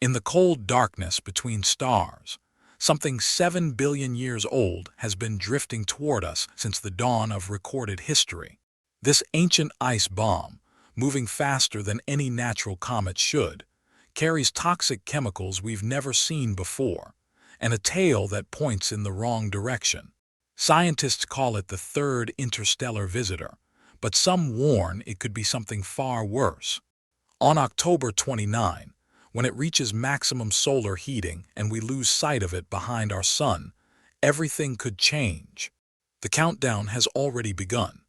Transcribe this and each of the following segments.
In the cold darkness between stars, something 7 billion years old has been drifting toward us since the dawn of recorded history. This ancient ice bomb, moving faster than any natural comet should, carries toxic chemicals we've never seen before, and a tail that points in the wrong direction. Scientists call it the third interstellar visitor, but some warn it could be something far worse. On October 29, when it reaches maximum solar heating and we lose sight of it behind our sun, everything could change. The countdown has already begun.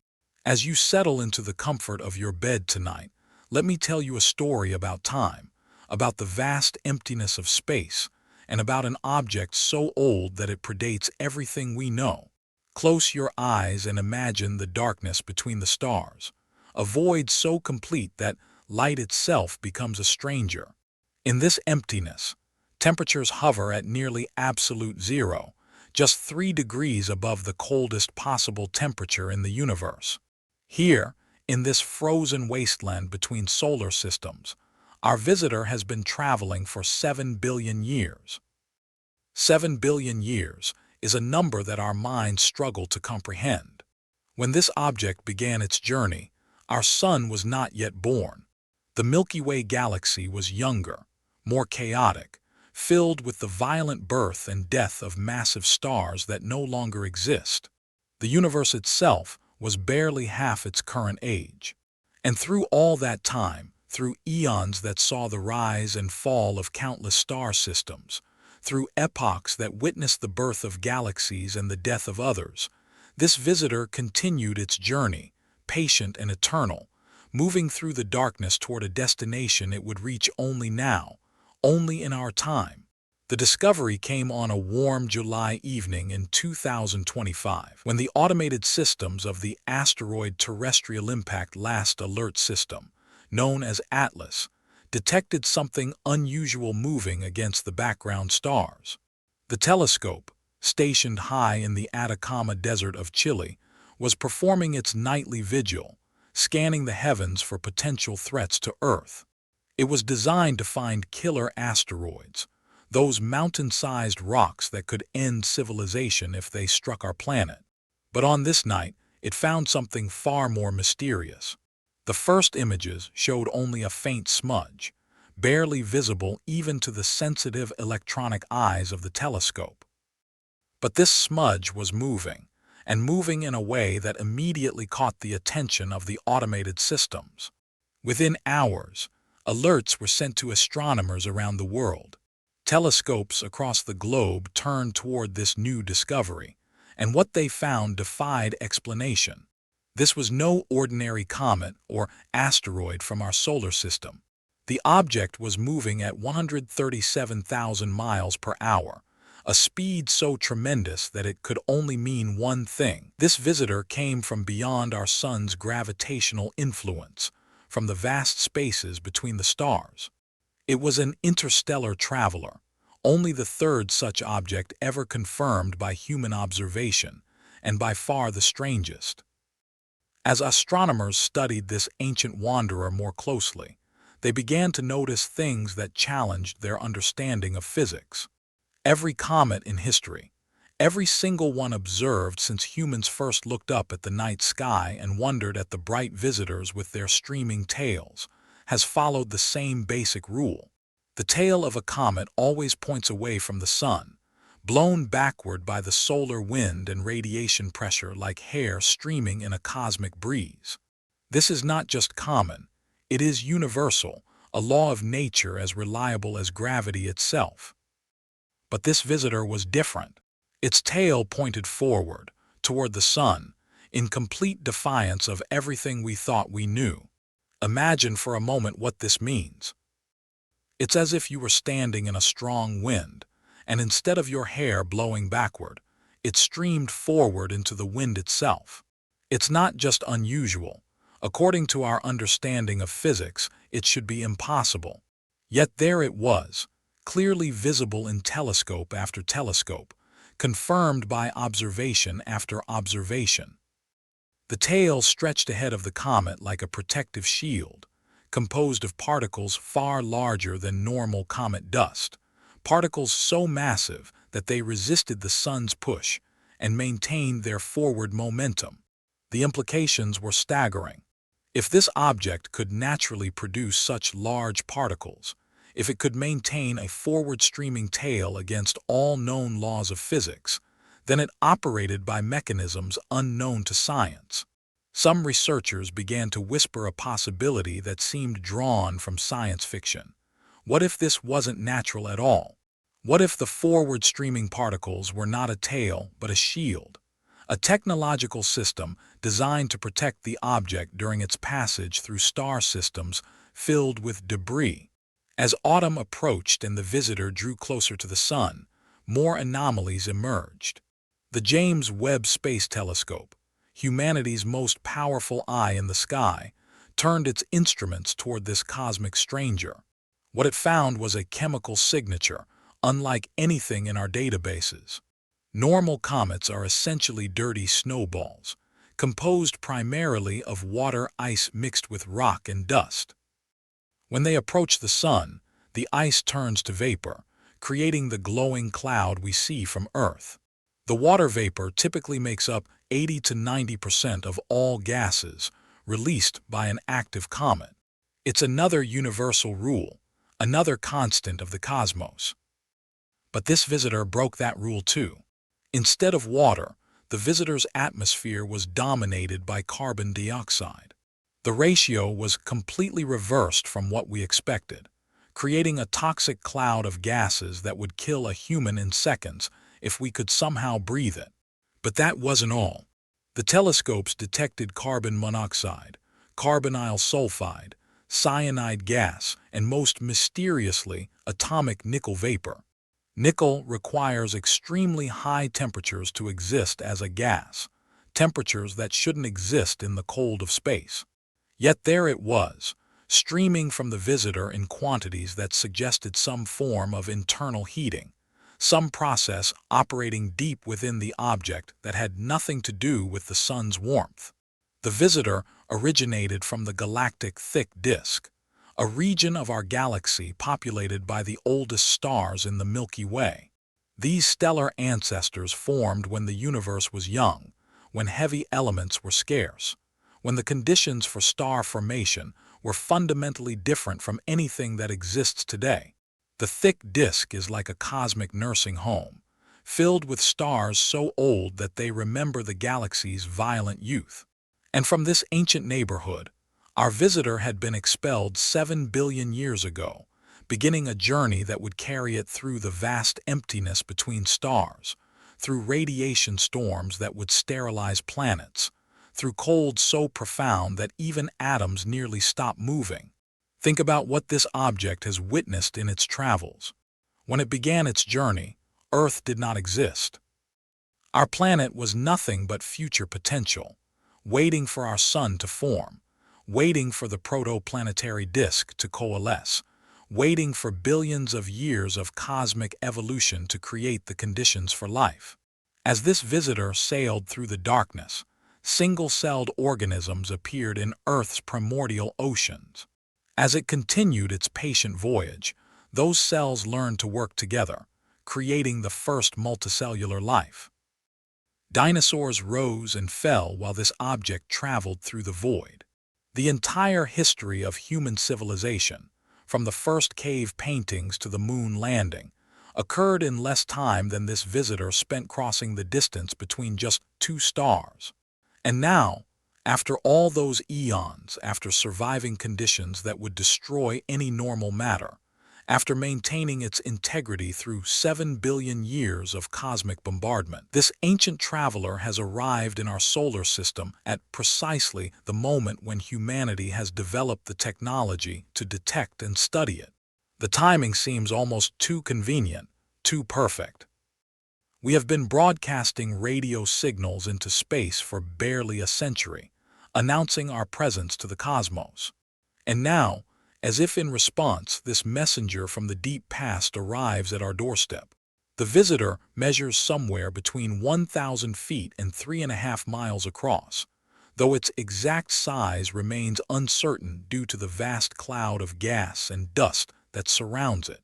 As you settle into the comfort of your bed tonight, let me tell you a story about time, about the vast emptiness of space, and about an object so old that it predates everything we know. Close your eyes and imagine the darkness between the stars, a void so complete that light itself becomes a stranger. In this emptiness, temperatures hover at nearly absolute zero, just 3 degrees above the coldest possible temperature in the universe. Here, in this frozen wasteland between solar systems, our visitor has been traveling for 7 billion years. 7 billion years is a number that our minds struggle to comprehend. When this object began its journey, our sun was not yet born. The Milky Way galaxy was younger, more chaotic, filled with the violent birth and death of massive stars that no longer exist. The universe itself was barely half its current age. And through all that time, through eons that saw the rise and fall of countless star systems, through epochs that witnessed the birth of galaxies and the death of others, this visitor continued its journey, patient and eternal, moving through the darkness toward a destination it would reach only now, only in our time. The discovery came on a warm July evening in 2025, when the automated systems of the Asteroid Terrestrial Impact Last Alert System, known as ATLAS, detected something unusual moving against the background stars. The telescope, stationed high in the Atacama Desert of Chile, was performing its nightly vigil, scanning the heavens for potential threats to Earth. It was designed to find killer asteroids, those mountain-sized rocks that could end civilization if they struck our planet. But on this night, it found something far more mysterious. The first images showed only a faint smudge, barely visible even to the sensitive electronic eyes of the telescope. But this smudge was moving, and moving in a way that immediately caught the attention of the automated systems. Within hours, alerts were sent to astronomers around the world. Telescopes across the globe turned toward this new discovery, and what they found defied explanation. This was no ordinary comet or asteroid from our solar system. The object was moving at 137,000 miles per hour, a speed so tremendous that it could only mean one thing. This visitor came from beyond our sun's gravitational influence, from the vast spaces between the stars. It was an interstellar traveler, only the third such object ever confirmed by human observation, and by far the strangest. As astronomers studied this ancient wanderer more closely, they began to notice things that challenged their understanding of physics. Every comet in history, every single one observed since humans first looked up at the night sky and wondered at the bright visitors with their streaming tails, has followed the same basic rule. The tail of a comet always points away from the sun, blown backward by the solar wind and radiation pressure like hair streaming in a cosmic breeze. This is not just common, it is universal, a law of nature as reliable as gravity itself. But this visitor was different. Its tail pointed forward, toward the sun, in complete defiance of everything we thought we knew. Imagine for a moment what this means. It's as if you were standing in a strong wind, and instead of your hair blowing backward, it streamed forward into the wind itself. It's not just unusual. According to our understanding of physics, it should be impossible. Yet there it was, clearly visible in telescope after telescope, confirmed by observation after observation. The tail stretched ahead of the comet like a protective shield, composed of particles far larger than normal comet dust, particles so massive that they resisted the sun's push and maintained their forward momentum. The implications were staggering. If this object could naturally produce such large particles, if it could maintain a forward-streaming tail against all known laws of physics, then it operated by mechanisms unknown to science. Some researchers began to whisper a possibility that seemed drawn from science fiction. What if this wasn't natural at all? What if the forward-streaming particles were not a tail but a shield? A technological system designed to protect the object during its passage through star systems filled with debris. As autumn approached and the visitor drew closer to the sun, more anomalies emerged. The James Webb Space Telescope, humanity's most powerful eye in the sky, turned its instruments toward this cosmic stranger. What it found was a chemical signature, unlike anything in our databases. Normal comets are essentially dirty snowballs, composed primarily of water ice mixed with rock and dust. When they approach the sun, the ice turns to vapor, creating the glowing cloud we see from Earth. The water vapor typically makes up 80 to 90% of all gases released by an active comet. It's another universal rule, another constant of the cosmos. But this visitor broke that rule too. Instead of water, the visitor's atmosphere was dominated by carbon dioxide. The ratio was completely reversed from what we expected, creating a toxic cloud of gases that would kill a human in seconds if we could somehow breathe it. But that wasn't all. The telescopes detected carbon monoxide, carbonyl sulfide, cyanide gas, and most mysteriously, atomic nickel vapor. Nickel requires extremely high temperatures to exist as a gas, temperatures that shouldn't exist in the cold of space. Yet there it was, streaming from the visitor in quantities that suggested some form of internal heating, some process operating deep within the object that had nothing to do with the sun's warmth. The visitor originated from the galactic thick disk, a region of our galaxy populated by the oldest stars in the Milky Way. These stellar ancestors formed when the universe was young, when heavy elements were scarce, when the conditions for star formation were fundamentally different from anything that exists today. The thick disk is like a cosmic nursing home, filled with stars so old that they remember the galaxy's violent youth. And from this ancient neighborhood, our visitor had been expelled 7 billion years ago, beginning a journey that would carry it through the vast emptiness between stars, through radiation storms that would sterilize planets, through cold so profound that even atoms nearly stop moving. Think about what this object has witnessed in its travels. When it began its journey, Earth did not exist. Our planet was nothing but future potential, waiting for our sun to form, waiting for the protoplanetary disk to coalesce, waiting for billions of years of cosmic evolution to create the conditions for life. As this visitor sailed through the darkness, single-celled organisms appeared in Earth's primordial oceans. As it continued its patient voyage, those cells learned to work together, creating the first multicellular life. Dinosaurs rose and fell while this object traveled through the void. The entire history of human civilization, from the first cave paintings to the moon landing, occurred in less time than this visitor spent crossing the distance between just two stars. And now, after all those eons, after surviving conditions that would destroy any normal matter, after maintaining its integrity through 7 billion years of cosmic bombardment, this ancient traveler has arrived in our solar system at precisely the moment when humanity has developed the technology to detect and study it. The timing seems almost too convenient, too perfect. We have been broadcasting radio signals into space for barely a century, announcing our presence to the cosmos. And now, as if in response, this messenger from the deep past arrives at our doorstep. The visitor measures somewhere between 1,000 feet and 3.5 miles across, though its exact size remains uncertain due to the vast cloud of gas and dust that surrounds it.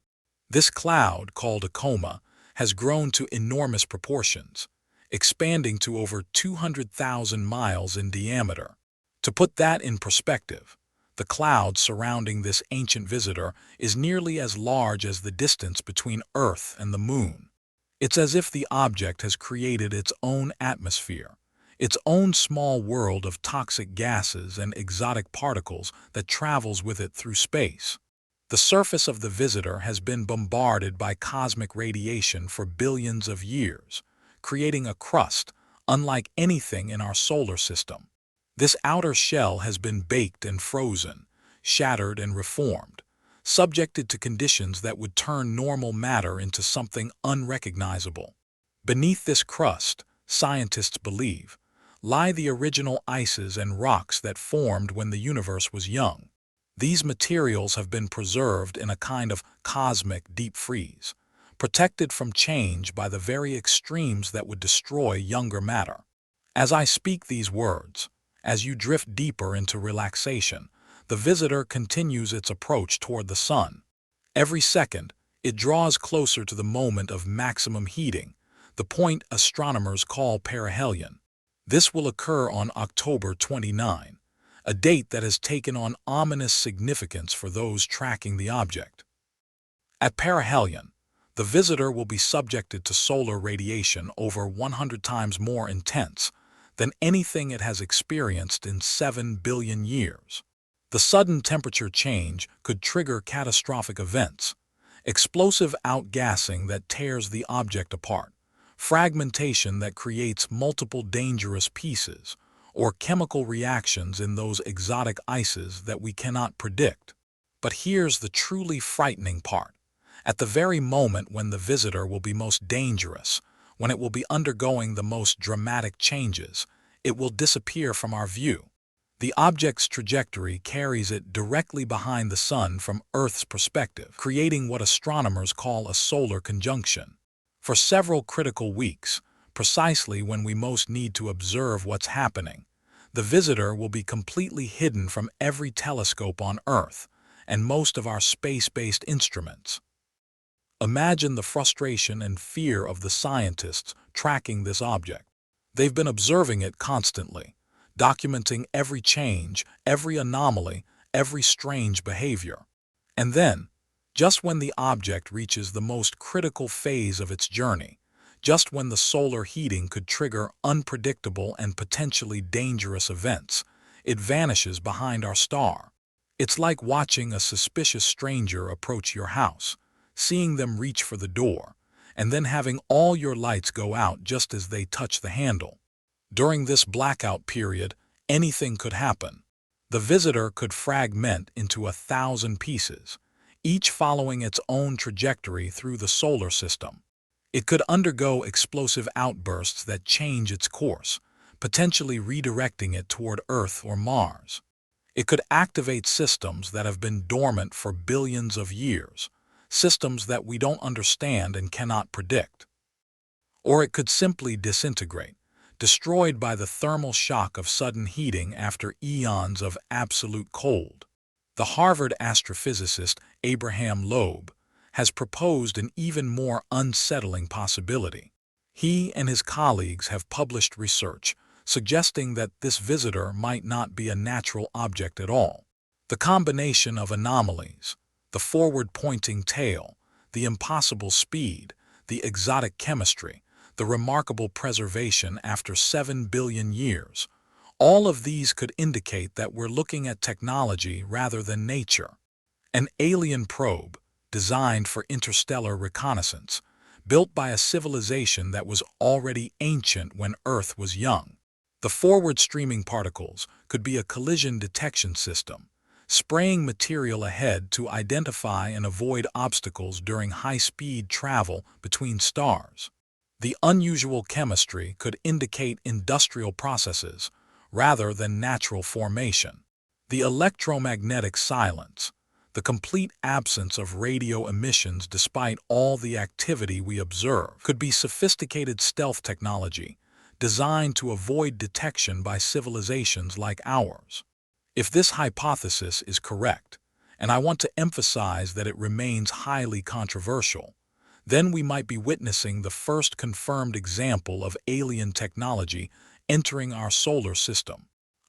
This cloud, called a coma, has grown to enormous proportions, expanding to over 200,000 miles in diameter. To put that in perspective, the cloud surrounding this ancient visitor is nearly as large as the distance between Earth and the Moon. It's as if the object has created its own atmosphere, its own small world of toxic gases and exotic particles that travels with it through space. The surface of the visitor has been bombarded by cosmic radiation for billions of years, creating a crust unlike anything in our solar system. This outer shell has been baked and frozen, shattered and reformed, subjected to conditions that would turn normal matter into something unrecognizable. Beneath this crust, scientists believe, lie the original ices and rocks that formed when the universe was young. These materials have been preserved in a kind of cosmic deep freeze, protected from change by the very extremes that would destroy younger matter. As I speak these words, as you drift deeper into relaxation, the visitor continues its approach toward the sun. Every second, it draws closer to the moment of maximum heating, the point astronomers call perihelion. This will occur on October 29, a date that has taken on ominous significance for those tracking the object. At perihelion, the visitor will be subjected to solar radiation over 100 times more intense than anything it has experienced in 7 billion years. The sudden temperature change could trigger catastrophic events, explosive outgassing that tears the object apart, fragmentation that creates multiple dangerous pieces, or chemical reactions in those exotic ices that we cannot predict. But here's the truly frightening part. At the very moment when the visitor will be most dangerous, when it will be undergoing the most dramatic changes, it will disappear from our view. The object's trajectory carries it directly behind the sun from Earth's perspective, creating what astronomers call a solar conjunction. For several critical weeks, precisely when we most need to observe what's happening, the visitor will be completely hidden from every telescope on Earth and most of our space-based instruments. Imagine the frustration and fear of the scientists tracking this object. They've been observing it constantly, documenting every change, every anomaly, every strange behavior. And then, just when the object reaches the most critical phase of its journey, just when the solar heating could trigger unpredictable and potentially dangerous events, it vanishes behind our star. It's like watching a suspicious stranger approach your house, seeing them reach for the door, and then having all your lights go out just as they touch the handle. During this blackout period, anything could happen. The visitor could fragment into 1,000 pieces, each following its own trajectory through the solar system. It could undergo explosive outbursts that change its course, potentially redirecting it toward Earth or Mars. It could activate systems that have been dormant for billions of years, systems that we don't understand and cannot predict. Or it could simply disintegrate, destroyed by the thermal shock of sudden heating after eons of absolute cold. The Harvard astrophysicist Abraham Loeb has proposed an even more unsettling possibility. He and his colleagues have published research suggesting that this visitor might not be a natural object at all. The combination of anomalies, the forward-pointing tail, the impossible speed, the exotic chemistry, the remarkable preservation after 7 billion years, all of these could indicate that we're looking at technology rather than nature. An alien probe, designed for interstellar reconnaissance, built by a civilization that was already ancient when Earth was young. The forward-streaming particles could be a collision detection system, spraying material ahead to identify and avoid obstacles during high-speed travel between stars. The unusual chemistry could indicate industrial processes rather than natural formation. The electromagnetic silence, the complete absence of radio emissions despite all the activity we observe, could be sophisticated stealth technology designed to avoid detection by civilizations like ours. If this hypothesis is correct, and I want to emphasize that it remains highly controversial, then we might be witnessing the first confirmed example of alien technology entering our solar system.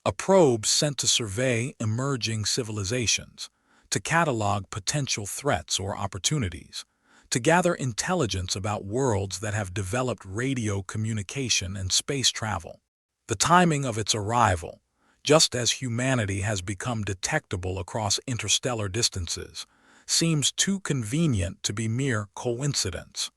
A probe sent to survey emerging civilizations, to catalog potential threats or opportunities, to gather intelligence about worlds that have developed radio communication and space travel. The timing of its arrival, just as humanity has become detectable across interstellar distances, seems too convenient to be mere coincidence.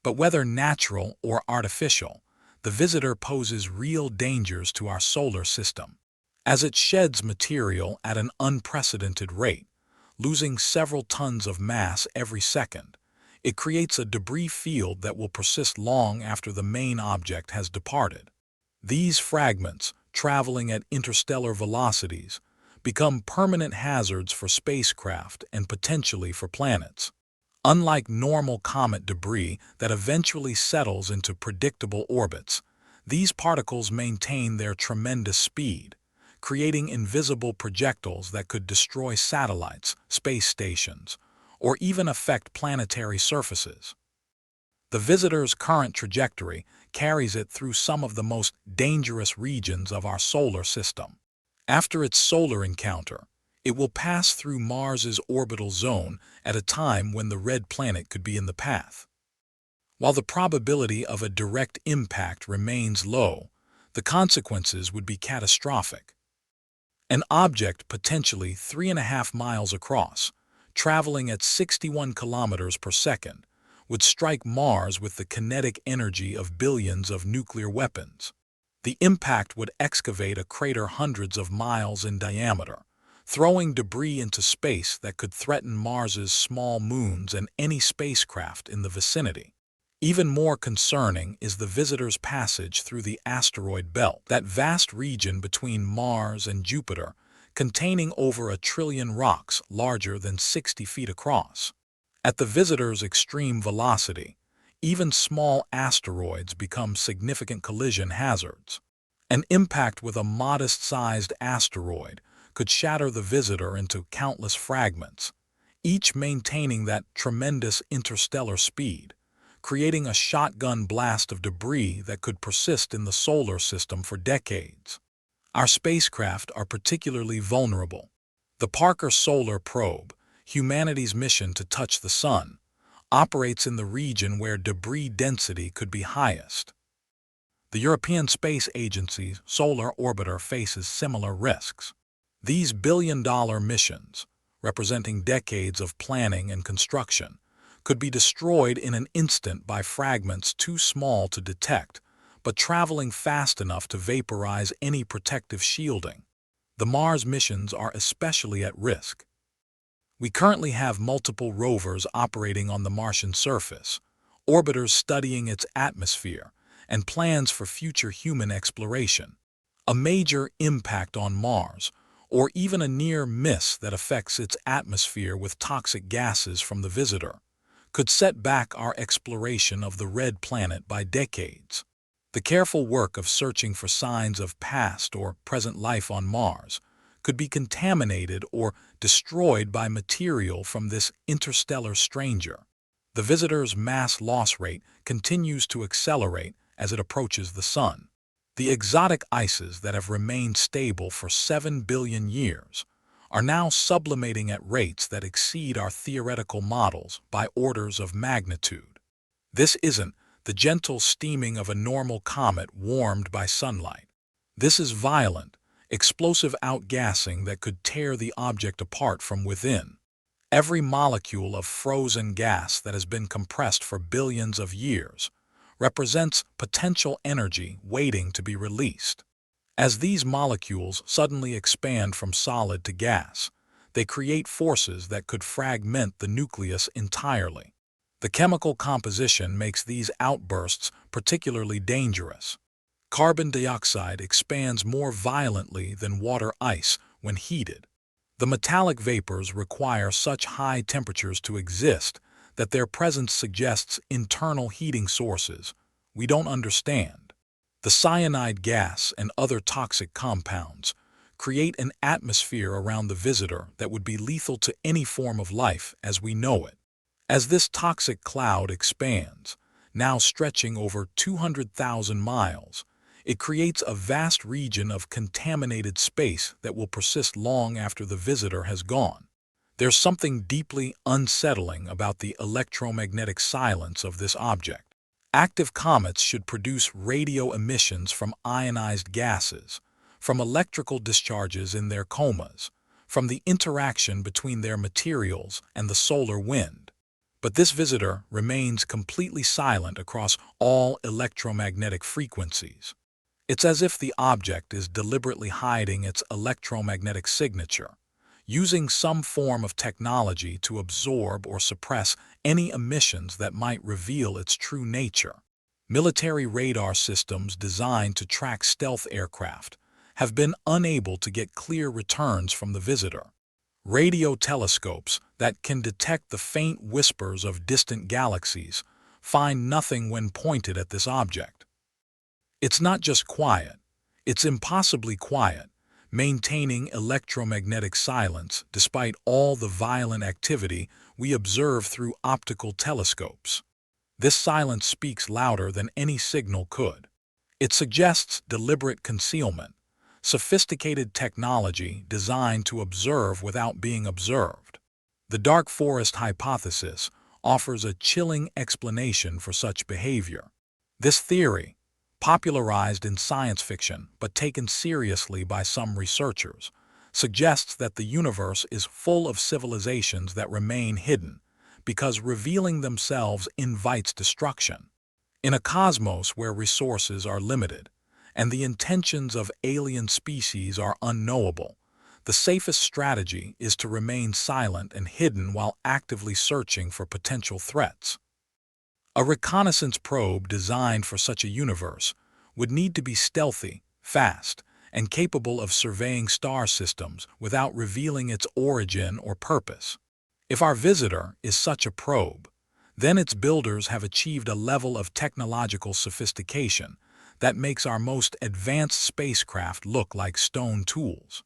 But whether natural or artificial, the visitor poses real dangers to our solar system. As it sheds material at an unprecedented rate, losing several tons of mass every second, it creates a debris field that will persist long after the main object has departed. These fragments, traveling at interstellar velocities, become permanent hazards for spacecraft and potentially for planets. Unlike normal comet debris that eventually settles into predictable orbits, these particles maintain their tremendous speed, creating invisible projectiles that could destroy satellites, space stations, or even affect planetary surfaces. The visitor's current trajectory carries it through some of the most dangerous regions of our solar system. After its solar encounter, it will pass through Mars's orbital zone at a time when the red planet could be in the path. While the probability of a direct impact remains low, the consequences would be catastrophic. An object potentially 3.5 miles across, traveling at 61 kilometers per second, would strike Mars with the kinetic energy of billions of nuclear weapons. The impact would excavate a crater hundreds of miles in diameter, throwing debris into space that could threaten Mars's small moons and any spacecraft in the vicinity. Even more concerning is the visitor's passage through the asteroid belt, that vast region between Mars and Jupiter, containing over 1 trillion rocks larger than 60 feet across. At the visitor's extreme velocity, even small asteroids become significant collision hazards. An impact with a modest-sized asteroid could shatter the visitor into countless fragments, each maintaining that tremendous interstellar speed, creating a shotgun blast of debris that could persist in the solar system for decades. Our spacecraft are particularly vulnerable. The Parker Solar Probe, humanity's mission to touch the Sun, operates in the region where debris density could be highest. The European Space Agency's Solar Orbiter faces similar risks. These billion-dollar missions, representing decades of planning and construction, could be destroyed in an instant by fragments too small to detect, but traveling fast enough to vaporize any protective shielding. The Mars missions are especially at risk. We currently have multiple rovers operating on the Martian surface, orbiters studying its atmosphere, and plans for future human exploration. A major impact on Mars, or even a near miss that affects its atmosphere with toxic gases from the visitor, could set back our exploration of the red planet by decades. The careful work of searching for signs of past or present life on Mars could be contaminated or destroyed by material from this interstellar stranger. The visitor's mass loss rate continues to accelerate as it approaches the Sun. The exotic ices that have remained stable for 7 billion years are now sublimating at rates that exceed our theoretical models by orders of magnitude. This isn't the gentle steaming of a normal comet warmed by sunlight. This is violent, explosive outgassing that could tear the object apart from within. Every molecule of frozen gas that has been compressed for billions of years represents potential energy waiting to be released. As these molecules suddenly expand from solid to gas, they create forces that could fragment the nucleus entirely. The chemical composition makes these outbursts particularly dangerous. Carbon dioxide expands more violently than water ice when heated. The metallic vapors require such high temperatures to exist that their presence suggests internal heating sources we don't understand. The cyanide gas and other toxic compounds create an atmosphere around the visitor that would be lethal to any form of life as we know it. As this toxic cloud expands, now stretching over 200,000 miles, it creates a vast region of contaminated space that will persist long after the visitor has gone. There's something deeply unsettling about the electromagnetic silence of this object. Active comets should produce radio emissions from ionized gases, from electrical discharges in their comas, from the interaction between their materials and the solar wind. But this visitor remains completely silent across all electromagnetic frequencies. It's as if the object is deliberately hiding its electromagnetic signature, using some form of technology to absorb or suppress any emissions that might reveal its true nature. Military radar systems designed to track stealth aircraft have been unable to get clear returns from the visitor. Radio telescopes that can detect the faint whispers of distant galaxies find nothing when pointed at this object. It's not just quiet, it's impossibly quiet, maintaining electromagnetic silence despite all the violent activity we observe through optical telescopes. This silence speaks louder than any signal could. It suggests deliberate concealment, sophisticated technology designed to observe without being observed. The dark forest hypothesis offers a chilling explanation for such behavior. This theory, popularized in science fiction but taken seriously by some researchers, suggests that the universe is full of civilizations that remain hidden because revealing themselves invites destruction. In a cosmos where resources are limited, and the intentions of alien species are unknowable, the safest strategy is to remain silent and hidden while actively searching for potential threats. A reconnaissance probe designed for such a universe would need to be stealthy, fast, and capable of surveying star systems without revealing its origin or purpose. If our visitor is such a probe, then its builders have achieved a level of technological sophistication that makes our most advanced spacecraft look like stone tools.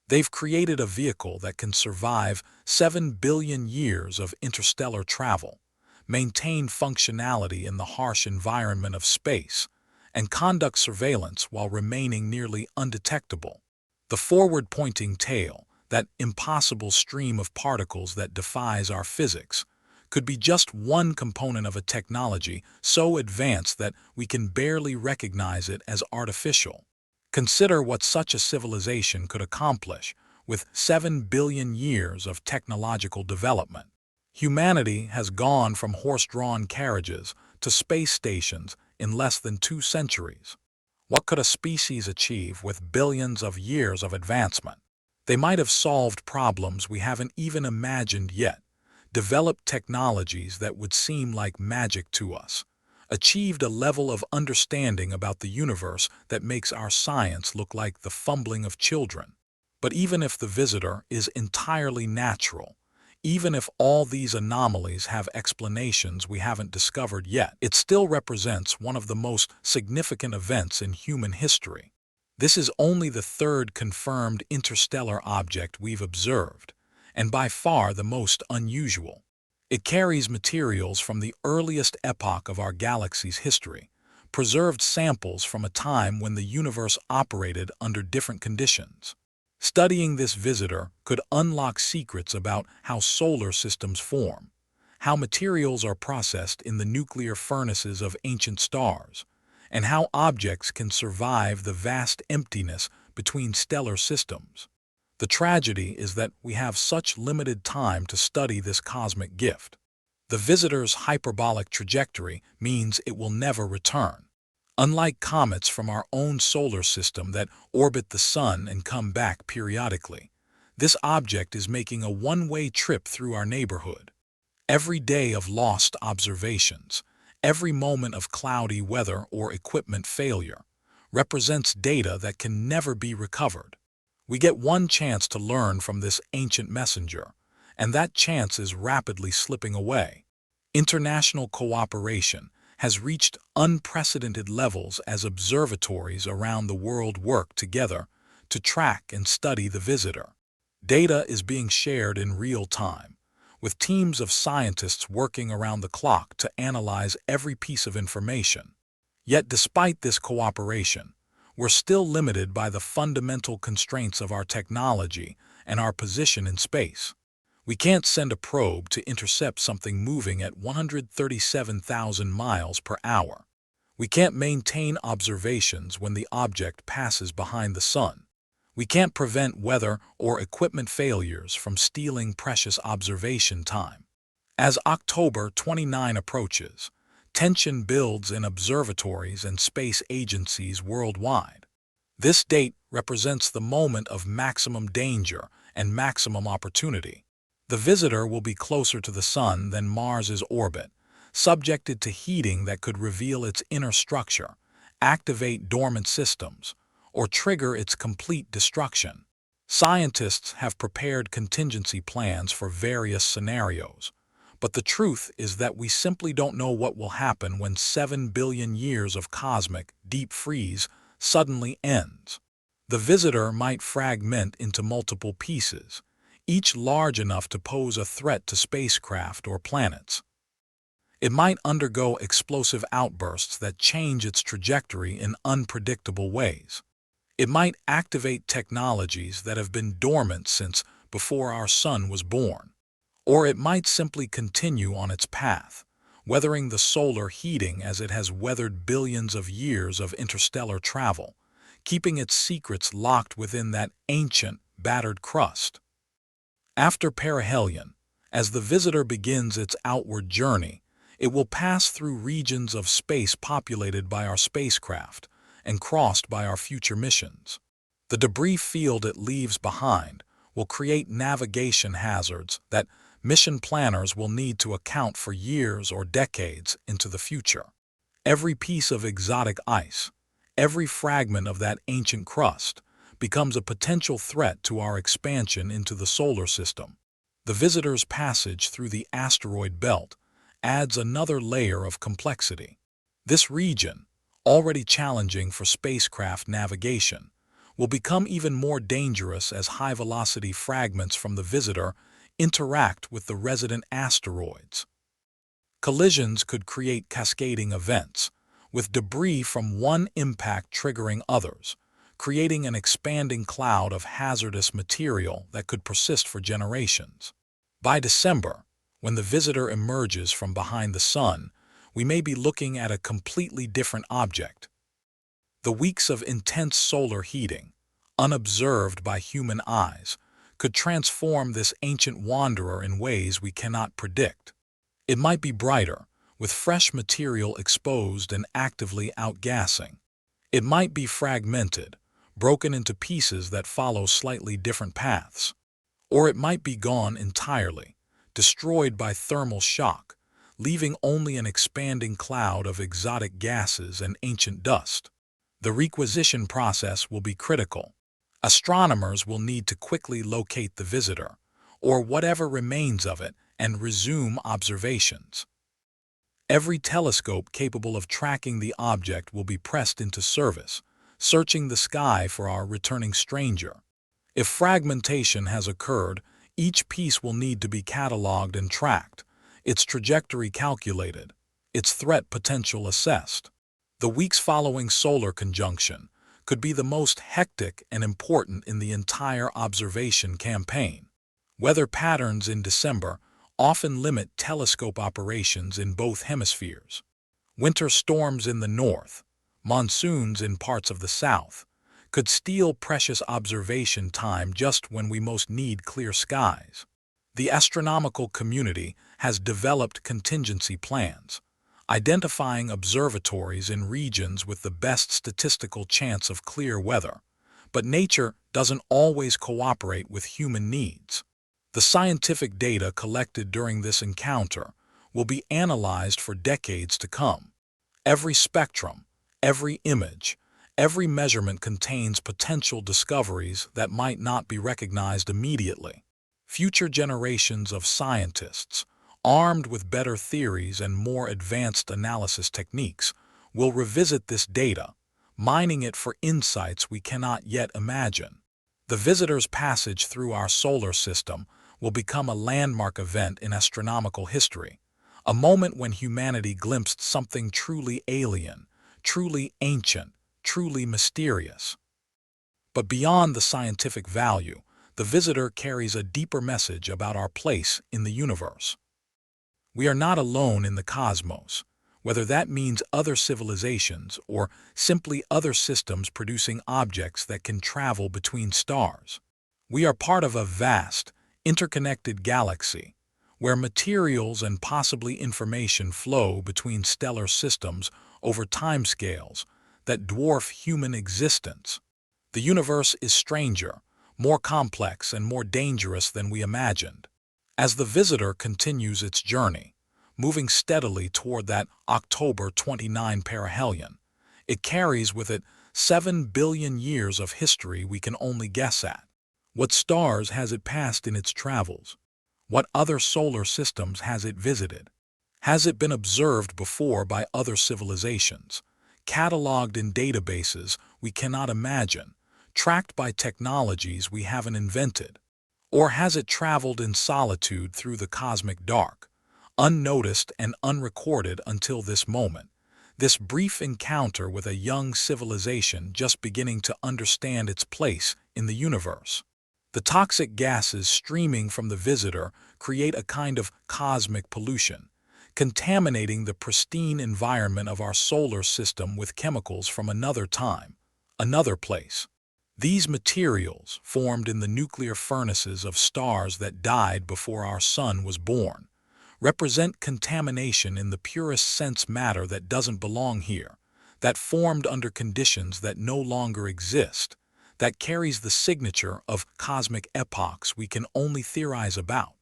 They've created a vehicle that can survive 7 billion years of interstellar travel, maintain functionality in the harsh environment of space, and conduct surveillance while remaining nearly undetectable. The forward-pointing tail, that impossible stream of particles that defies our physics, could be just one component of a technology so advanced that we can barely recognize it as artificial. Consider what such a civilization could accomplish with 7 billion years of technological development. Humanity has gone from horse-drawn carriages to space stations in less than 2 centuries. What could a species achieve with billions of years of advancement? They might have solved problems we haven't even imagined yet, developed technologies that would seem like magic to us, achieved a level of understanding about the universe that makes our science look like the fumbling of children. But even if the visitor is entirely natural, even if all these anomalies have explanations we haven't discovered yet, it still represents one of the most significant events in human history. This is only the third confirmed interstellar object we've observed, and by far the most unusual. It carries materials from the earliest epoch of our galaxy's history, preserved samples from a time when the universe operated under different conditions. Studying this visitor could unlock secrets about how solar systems form, how materials are processed in the nuclear furnaces of ancient stars, and how objects can survive the vast emptiness between stellar systems. The tragedy is that we have such limited time to study this cosmic gift. The visitor's hyperbolic trajectory means it will never return. Unlike comets from our own solar system that orbit the sun and come back periodically, this object is making a one-way trip through our neighborhood. Every day of lost observations, every moment of cloudy weather or equipment failure, represents data that can never be recovered. We get one chance to learn from this ancient messenger, and that chance is rapidly slipping away. International cooperation has reached unprecedented levels as observatories around the world work together to track and study the visitor. Data is being shared in real time, with teams of scientists working around the clock to analyze every piece of information. Yet despite this cooperation, we're still limited by the fundamental constraints of our technology and our position in space. We can't send a probe to intercept something moving at 137,000 miles per hour. We can't maintain observations when the object passes behind the sun. We can't prevent weather or equipment failures from stealing precious observation time. As October 29 approaches, tension builds in observatories and space agencies worldwide. This date represents the moment of maximum danger and maximum opportunity. The visitor will be closer to the Sun than Mars's orbit, subjected to heating that could reveal its inner structure, activate dormant systems, or trigger its complete destruction. Scientists have prepared contingency plans for various scenarios, but the truth is that we simply don't know what will happen when 7 billion years of cosmic deep freeze suddenly ends. The visitor might fragment into multiple pieces, each large enough to pose a threat to spacecraft or planets. It might undergo explosive outbursts that change its trajectory in unpredictable ways. It might activate technologies that have been dormant since before our sun was born. Or it might simply continue on its path, weathering the solar heating as it has weathered billions of years of interstellar travel, keeping its secrets locked within that ancient, battered crust. After perihelion, as the visitor begins its outward journey, it will pass through regions of space populated by our spacecraft and crossed by our future missions. The debris field it leaves behind will create navigation hazards that mission planners will need to account for years or decades into the future. Every piece of exotic ice, every fragment of that ancient crust, becomes a potential threat to our expansion into the solar system. The visitor's passage through the asteroid belt adds another layer of complexity. This region, already challenging for spacecraft navigation, will become even more dangerous as high-velocity fragments from the visitor interact with the resident asteroids. Collisions could create cascading events, with debris from one impact triggering others, creating an expanding cloud of hazardous material that could persist for generations. By December, when the visitor emerges from behind the sun, we may be looking at a completely different object. The weeks of intense solar heating, unobserved by human eyes, could transform this ancient wanderer in ways we cannot predict. It might be brighter, with fresh material exposed and actively outgassing. It might be fragmented, broken into pieces that follow slightly different paths. Or it might be gone entirely, destroyed by thermal shock, leaving only an expanding cloud of exotic gases and ancient dust. The requisition process will be critical. Astronomers will need to quickly locate the visitor, or whatever remains of it, and resume observations. Every telescope capable of tracking the object will be pressed into service, searching the sky for our returning stranger. If fragmentation has occurred, each piece will need to be cataloged and tracked, its trajectory calculated, its threat potential assessed. The weeks following solar conjunction could be the most hectic and important in the entire observation campaign. Weather patterns in December often limit telescope operations in both hemispheres. Winter storms in the north, monsoons in parts of the south, could steal precious observation time just when we most need clear skies. The astronomical community has developed contingency plans, identifying observatories in regions with the best statistical chance of clear weather, but nature doesn't always cooperate with human needs. The scientific data collected during this encounter will be analyzed for decades to come. Every spectrum, every image, every measurement contains potential discoveries that might not be recognized immediately. Future generations of scientists, armed with better theories and more advanced analysis techniques, we'll revisit this data, mining it for insights we cannot yet imagine. The visitor's passage through our solar system will become a landmark event in astronomical history, a moment when humanity glimpsed something truly alien, truly ancient, truly mysterious. But beyond the scientific value, the visitor carries a deeper message about our place in the universe. We are not alone in the cosmos, whether that means other civilizations or simply other systems producing objects that can travel between stars. We are part of a vast, interconnected galaxy, where materials and possibly information flow between stellar systems over timescales that dwarf human existence. The universe is stranger, more complex, and more dangerous than we imagined. As the visitor continues its journey, moving steadily toward that October 29 perihelion, it carries with it 7 billion years of history we can only guess at. What stars has it passed in its travels? What other solar systems has it visited? Has it been observed before by other civilizations, cataloged in databases we cannot imagine, tracked by technologies we haven't invented? Or has it traveled in solitude through the cosmic dark, unnoticed and unrecorded until this moment, this brief encounter with a young civilization just beginning to understand its place in the universe? The toxic gases streaming from the visitor create a kind of cosmic pollution, contaminating the pristine environment of our solar system with chemicals from another time, another place. These materials, formed in the nuclear furnaces of stars that died before our sun was born, represent contamination in the purest sense, matter that doesn't belong here, that formed under conditions that no longer exist, that carries the signature of cosmic epochs we can only theorize about.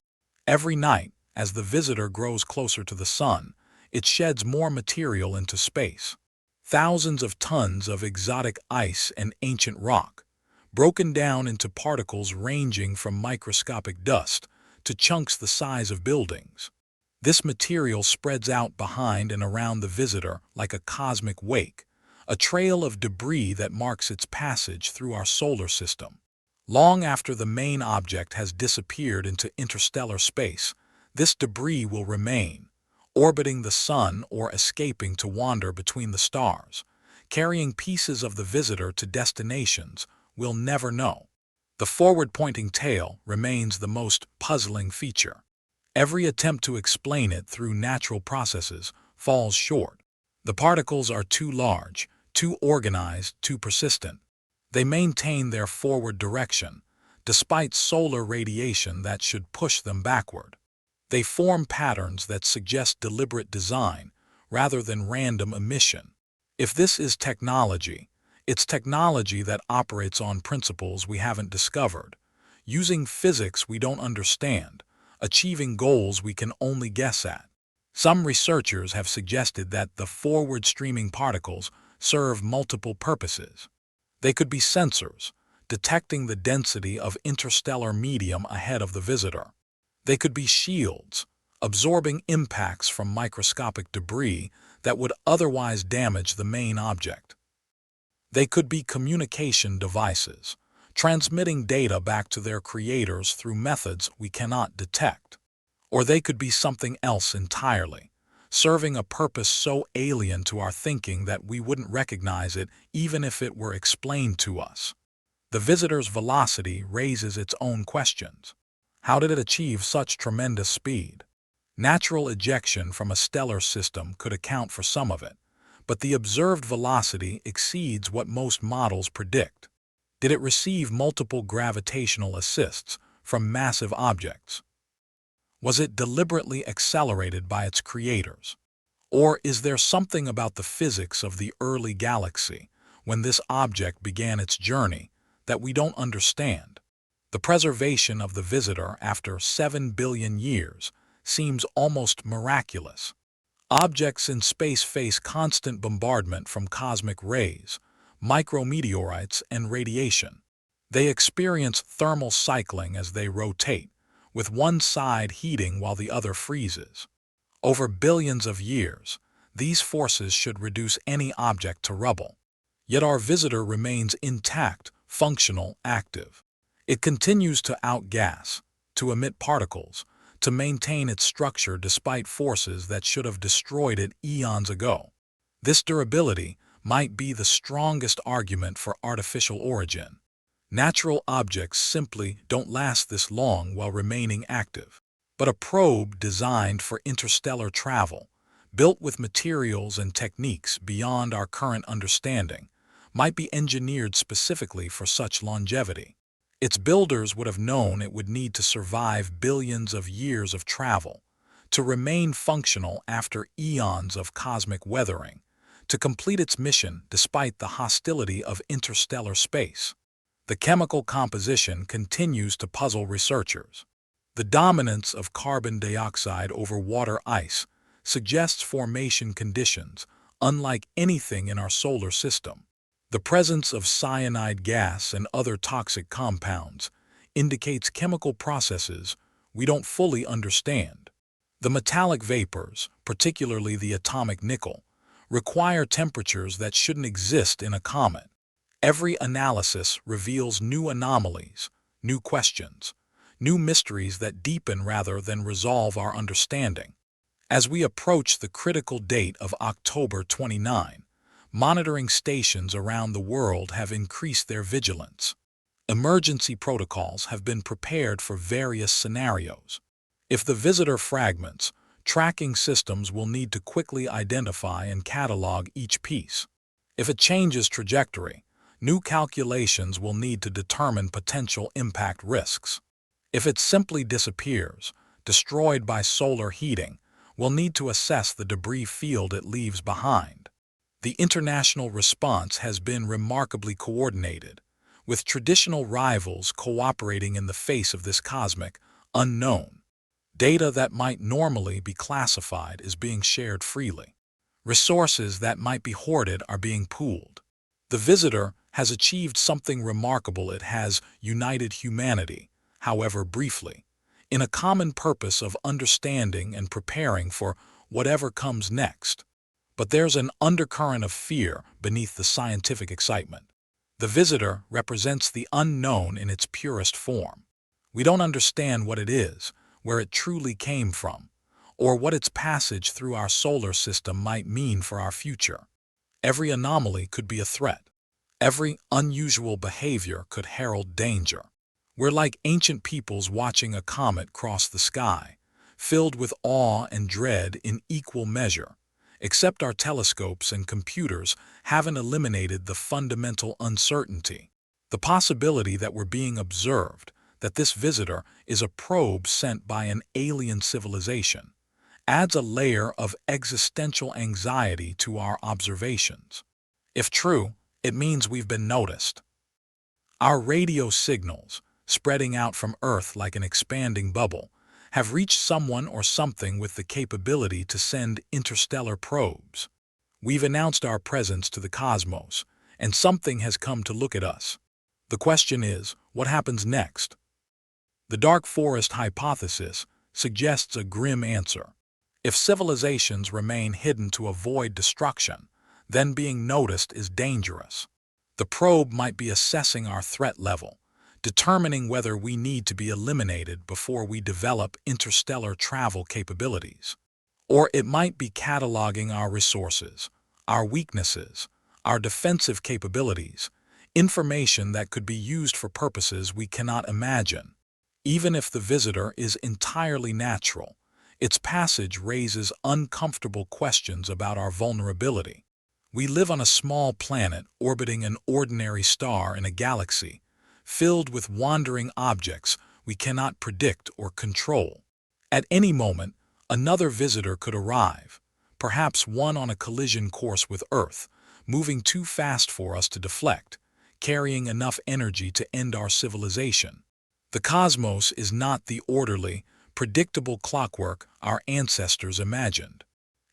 Every night, as the visitor grows closer to the sun, it sheds more material into space. Thousands of tons of exotic ice and ancient rock, broken down into particles ranging from microscopic dust to chunks the size of buildings. This material spreads out behind and around the visitor like a cosmic wake, a trail of debris that marks its passage through our solar system. Long after the main object has disappeared into interstellar space, this debris will remain, orbiting the sun or escaping to wander between the stars, carrying pieces of the visitor to destinations we'll never know. The forward-pointing tail remains the most puzzling feature. Every attempt to explain it through natural processes falls short. The particles are too large, too organized, too persistent. They maintain their forward direction, despite solar radiation that should push them backward. They form patterns that suggest deliberate design rather than random emission. If this is technology, it's technology that operates on principles we haven't discovered, using physics we don't understand, achieving goals we can only guess at. Some researchers have suggested that the forward-streaming particles serve multiple purposes. They could be sensors, detecting the density of interstellar medium ahead of the visitor. They could be shields, absorbing impacts from microscopic debris that would otherwise damage the main object. They could be communication devices, transmitting data back to their creators through methods we cannot detect. Or they could be something else entirely, serving a purpose so alien to our thinking that we wouldn't recognize it even if it were explained to us. The visitor's velocity raises its own questions. How did it achieve such tremendous speed? Natural ejection from a stellar system could account for some of it, but the observed velocity exceeds what most models predict. Did it receive multiple gravitational assists from massive objects? Was it deliberately accelerated by its creators? Or is there something about the physics of the early galaxy, when this object began its journey, that we don't understand? The preservation of the visitor after 7 billion years seems almost miraculous. Objects in space face constant bombardment from cosmic rays, micrometeorites, and radiation. They experience thermal cycling as they rotate, with one side heating while the other freezes. Over billions of years, these forces should reduce any object to rubble. Yet our visitor remains intact, functional, active. It continues to outgas, to emit particles, to maintain its structure despite forces that should have destroyed it eons ago. This durability might be the strongest argument for artificial origin. Natural objects simply don't last this long while remaining active. But a probe designed for interstellar travel, built with materials and techniques beyond our current understanding, might be engineered specifically for such longevity. Its builders would have known it would need to survive billions of years of travel, to remain functional after eons of cosmic weathering, to complete its mission despite the hostility of interstellar space. The chemical composition continues to puzzle researchers. The dominance of carbon dioxide over water ice suggests formation conditions unlike anything in our solar system. The presence of cyanide gas and other toxic compounds indicates chemical processes we don't fully understand. The metallic vapors, particularly the atomic nickel, require temperatures that shouldn't exist in a comet. Every analysis reveals new anomalies, new questions, new mysteries that deepen rather than resolve our understanding. As we approach the critical date of October 29, monitoring stations around the world have increased their vigilance. Emergency protocols have been prepared for various scenarios. If the visitor fragments, tracking systems will need to quickly identify and catalog each piece. If it changes trajectory, new calculations will need to determine potential impact risks. If it simply disappears, destroyed by solar heating, we'll need to assess the debris field it leaves behind. The international response has been remarkably coordinated, with traditional rivals cooperating in the face of this cosmic unknown. Data that might normally be classified is being shared freely. Resources that might be hoarded are being pooled. The visitor has achieved something remarkable. It has united humanity, however briefly, in a common purpose of understanding and preparing for whatever comes next. But there's an undercurrent of fear beneath the scientific excitement. The visitor represents the unknown in its purest form. We don't understand what it is, where it truly came from, or what its passage through our solar system might mean for our future. Every anomaly could be a threat. Every unusual behavior could herald danger. We're like ancient peoples watching a comet cross the sky, filled with awe and dread in equal measure, except our telescopes and computers haven't eliminated the fundamental uncertainty. The possibility that we're being observed, that this visitor is a probe sent by an alien civilization, adds a layer of existential anxiety to our observations. If true, it means we've been noticed. Our radio signals, spreading out from Earth like an expanding bubble, have reached someone or something with the capability to send interstellar probes. We've announced our presence to the cosmos, and something has come to look at us. The question is, what happens next? The dark forest hypothesis suggests a grim answer. If civilizations remain hidden to avoid destruction, then being noticed is dangerous. The probe might be assessing our threat level, determining whether we need to be eliminated before we develop interstellar travel capabilities. Or it might be cataloging our resources, our weaknesses, our defensive capabilities, information that could be used for purposes we cannot imagine. Even if the visitor is entirely natural, its passage raises uncomfortable questions about our vulnerability. We live on a small planet orbiting an ordinary star in a galaxy, filled with wandering objects we cannot predict or control. At any moment, another visitor could arrive, perhaps one on a collision course with Earth, moving too fast for us to deflect, carrying enough energy to end our civilization. The cosmos is not the orderly, predictable clockwork our ancestors imagined.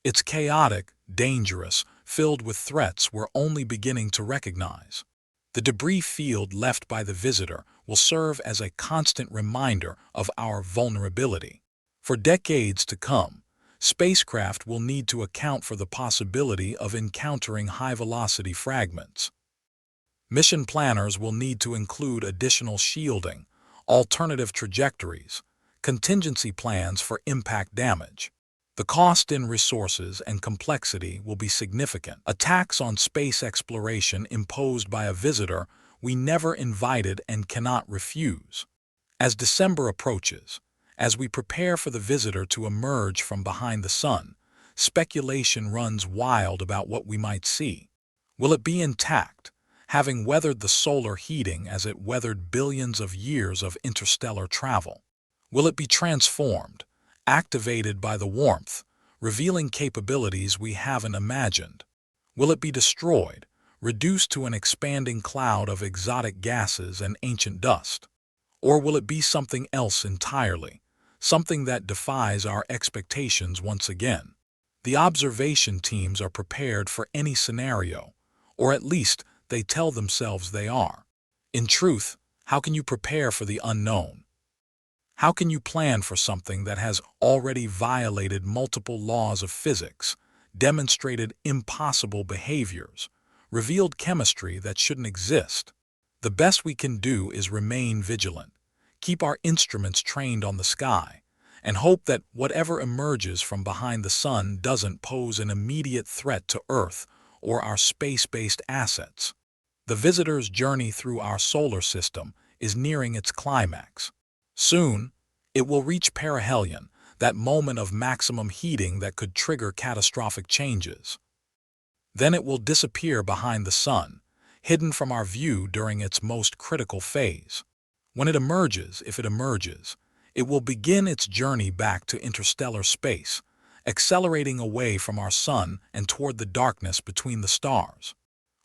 It's chaotic, dangerous, filled with threats we're only beginning to recognize. The debris field left by the visitor will serve as a constant reminder of our vulnerability. For decades to come, spacecraft will need to account for the possibility of encountering high-velocity fragments. Mission planners will need to include additional shielding, alternative trajectories, contingency plans for impact damage. The cost in resources and complexity will be significant. Attacks on space exploration imposed by a visitor we never invited and cannot refuse. As December approaches, as we prepare for the visitor to emerge from behind the sun, speculation runs wild about what we might see. Will it be intact, having weathered the solar heating as it weathered billions of years of interstellar travel? Will it be transformed, activated by the warmth, revealing capabilities we haven't imagined? Will it be destroyed, reduced to an expanding cloud of exotic gases and ancient dust? Or will it be something else entirely, something that defies our expectations once again? The observation teams are prepared for any scenario, or at least they tell themselves they are. In truth, how can you prepare for the unknown? How can you plan for something that has already violated multiple laws of physics, demonstrated impossible behaviors, revealed chemistry that shouldn't exist? The best we can do is remain vigilant, keep our instruments trained on the sky, and hope that whatever emerges from behind the sun doesn't pose an immediate threat to Earth or our space-based assets. The visitor's journey through our solar system is nearing its climax. Soon, it will reach perihelion, that moment of maximum heating that could trigger catastrophic changes. Then it will disappear behind the sun, hidden from our view during its most critical phase. When it emerges, if it emerges, it will begin its journey back to interstellar space, accelerating away from our sun and toward the darkness between the stars.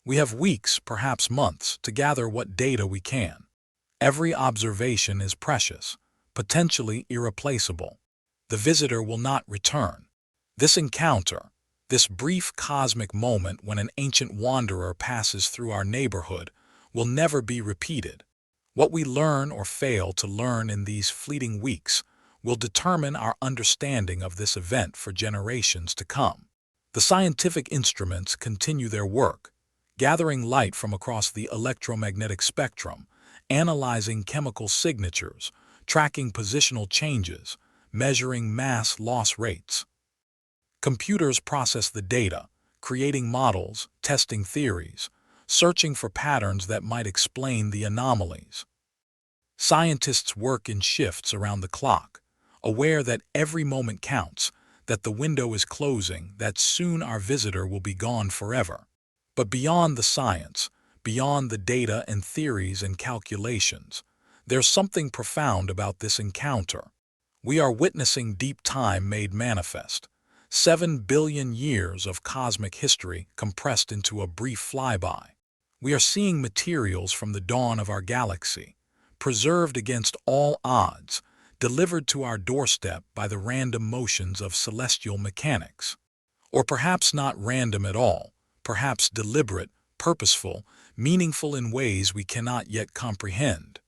We have weeks, perhaps months, to gather what data we can. Every observation is precious, potentially irreplaceable. The visitor will not return. This encounter, this brief cosmic moment when an ancient wanderer passes through our neighborhood, will never be repeated. What we learn or fail to learn in these fleeting weeks will determine our understanding of this event for generations to come. The scientific instruments continue their work, gathering light from across the electromagnetic spectrum, analyzing chemical signatures, tracking positional changes, measuring mass loss rates. Computers process the data, creating models, testing theories, searching for patterns that might explain the anomalies. Scientists work in shifts around the clock, aware that every moment counts, that the window is closing, that soon our visitor will be gone forever. But beyond the science, beyond the data and theories and calculations, there's something profound about this encounter. We are witnessing deep time made manifest, 7 billion years of cosmic history compressed into a brief flyby. We are seeing materials from the dawn of our galaxy, preserved against all odds, delivered to our doorstep by the random motions of celestial mechanics. Or perhaps not random at all, perhaps deliberate, purposeful, meaningful in ways we cannot yet comprehend.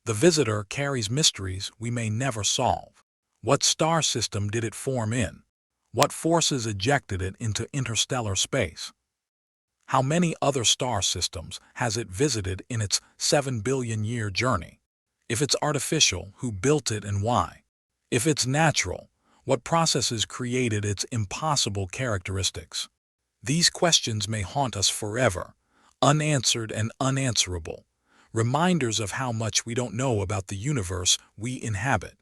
The visitor carries mysteries we may never solve. What star system did it form in? What forces ejected it into interstellar space? How many other star systems has it visited in its 7 billion year journey? If it's artificial, who built it and why? If it's natural, what processes created its impossible characteristics? These questions may haunt us forever, unanswered and unanswerable, reminders of how much we don't know about the universe we inhabit.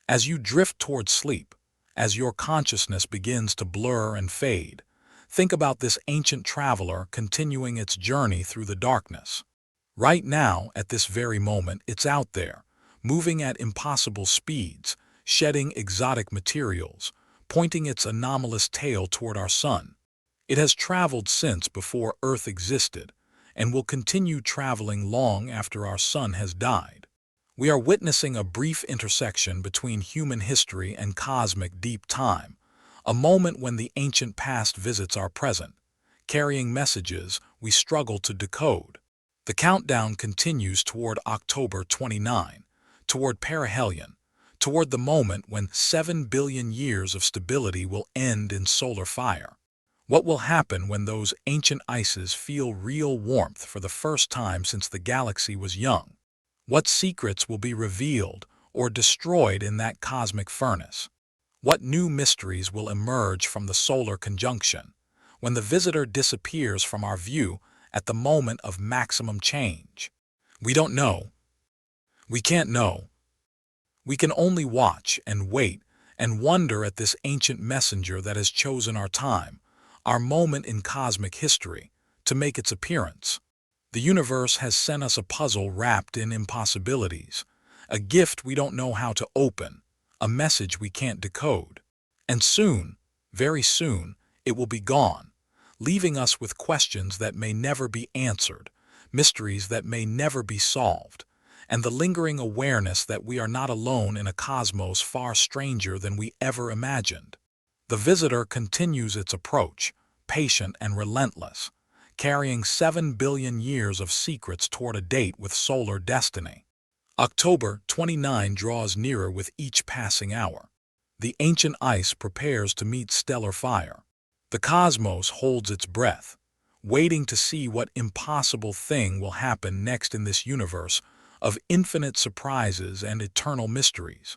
As you drift toward sleep, as your consciousness begins to blur and fade, think about this ancient traveler continuing its journey through the darkness. Right now, at this very moment, it's out there, moving at impossible speeds, shedding exotic materials, pointing its anomalous tail toward our sun. It has traveled since before Earth existed, and will continue traveling long after our sun has died. We are witnessing a brief intersection between human history and cosmic deep time, a moment when the ancient past visits our present, carrying messages we struggle to decode. The countdown continues toward October 29, toward perihelion, toward the moment when 7 billion years of stability will end in solar fire. What will happen when those ancient ices feel real warmth for the first time since the galaxy was young? What secrets will be revealed or destroyed in that cosmic furnace? What new mysteries will emerge from the solar conjunction when the visitor disappears from our view at the moment of maximum change? We don't know. We can't know. We can only watch and wait and wonder at this ancient messenger that has chosen our time, our moment in cosmic history, to make its appearance. The universe has sent us a puzzle wrapped in impossibilities, a gift we don't know how to open, a message we can't decode. And soon, very soon, it will be gone, leaving us with questions that may never be answered, mysteries that may never be solved, and the lingering awareness that we are not alone in a cosmos far stranger than we ever imagined. The visitor continues its approach, patient and relentless, carrying 7 billion years of secrets toward a date with solar destiny. October 29 draws nearer with each passing hour. The ancient ice prepares to meet stellar fire. The cosmos holds its breath, waiting to see what impossible thing will happen next in this universe of infinite surprises and eternal mysteries.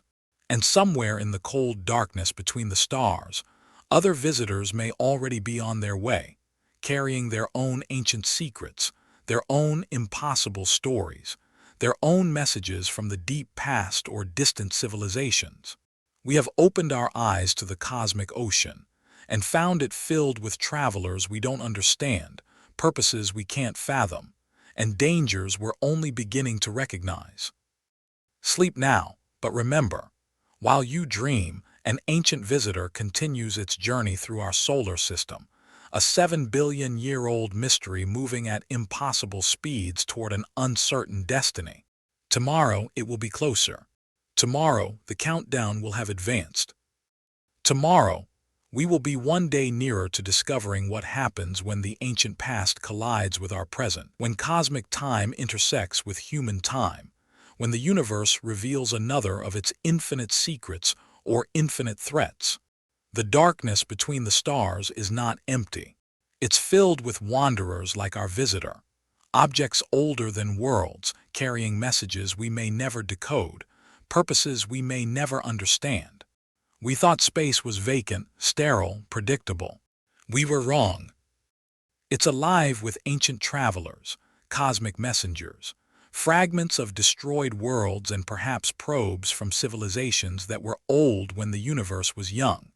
And somewhere in the cold darkness between the stars, other visitors may already be on their way, carrying their own ancient secrets, their own impossible stories, their own messages from the deep past or distant civilizations. We have opened our eyes to the cosmic ocean and found it filled with travelers we don't understand, purposes we can't fathom, and dangers we're only beginning to recognize. Sleep now, but remember, while you dream, an ancient visitor continues its journey through our solar system, a 7 billion year-old mystery moving at impossible speeds toward an uncertain destiny. Tomorrow it will be closer. Tomorrow the countdown will have advanced. Tomorrow we will be one day nearer to discovering what happens when the ancient past collides with our present, when cosmic time intersects with human time, when the universe reveals another of its infinite secrets or infinite threats. The darkness between the stars is not empty. It's filled with wanderers like our visitor, objects older than worlds, carrying messages we may never decode, purposes we may never understand. We thought space was vacant, sterile, predictable. We were wrong. It's alive with ancient travelers, cosmic messengers, fragments of destroyed worlds and perhaps probes from civilizations that were old when the universe was young.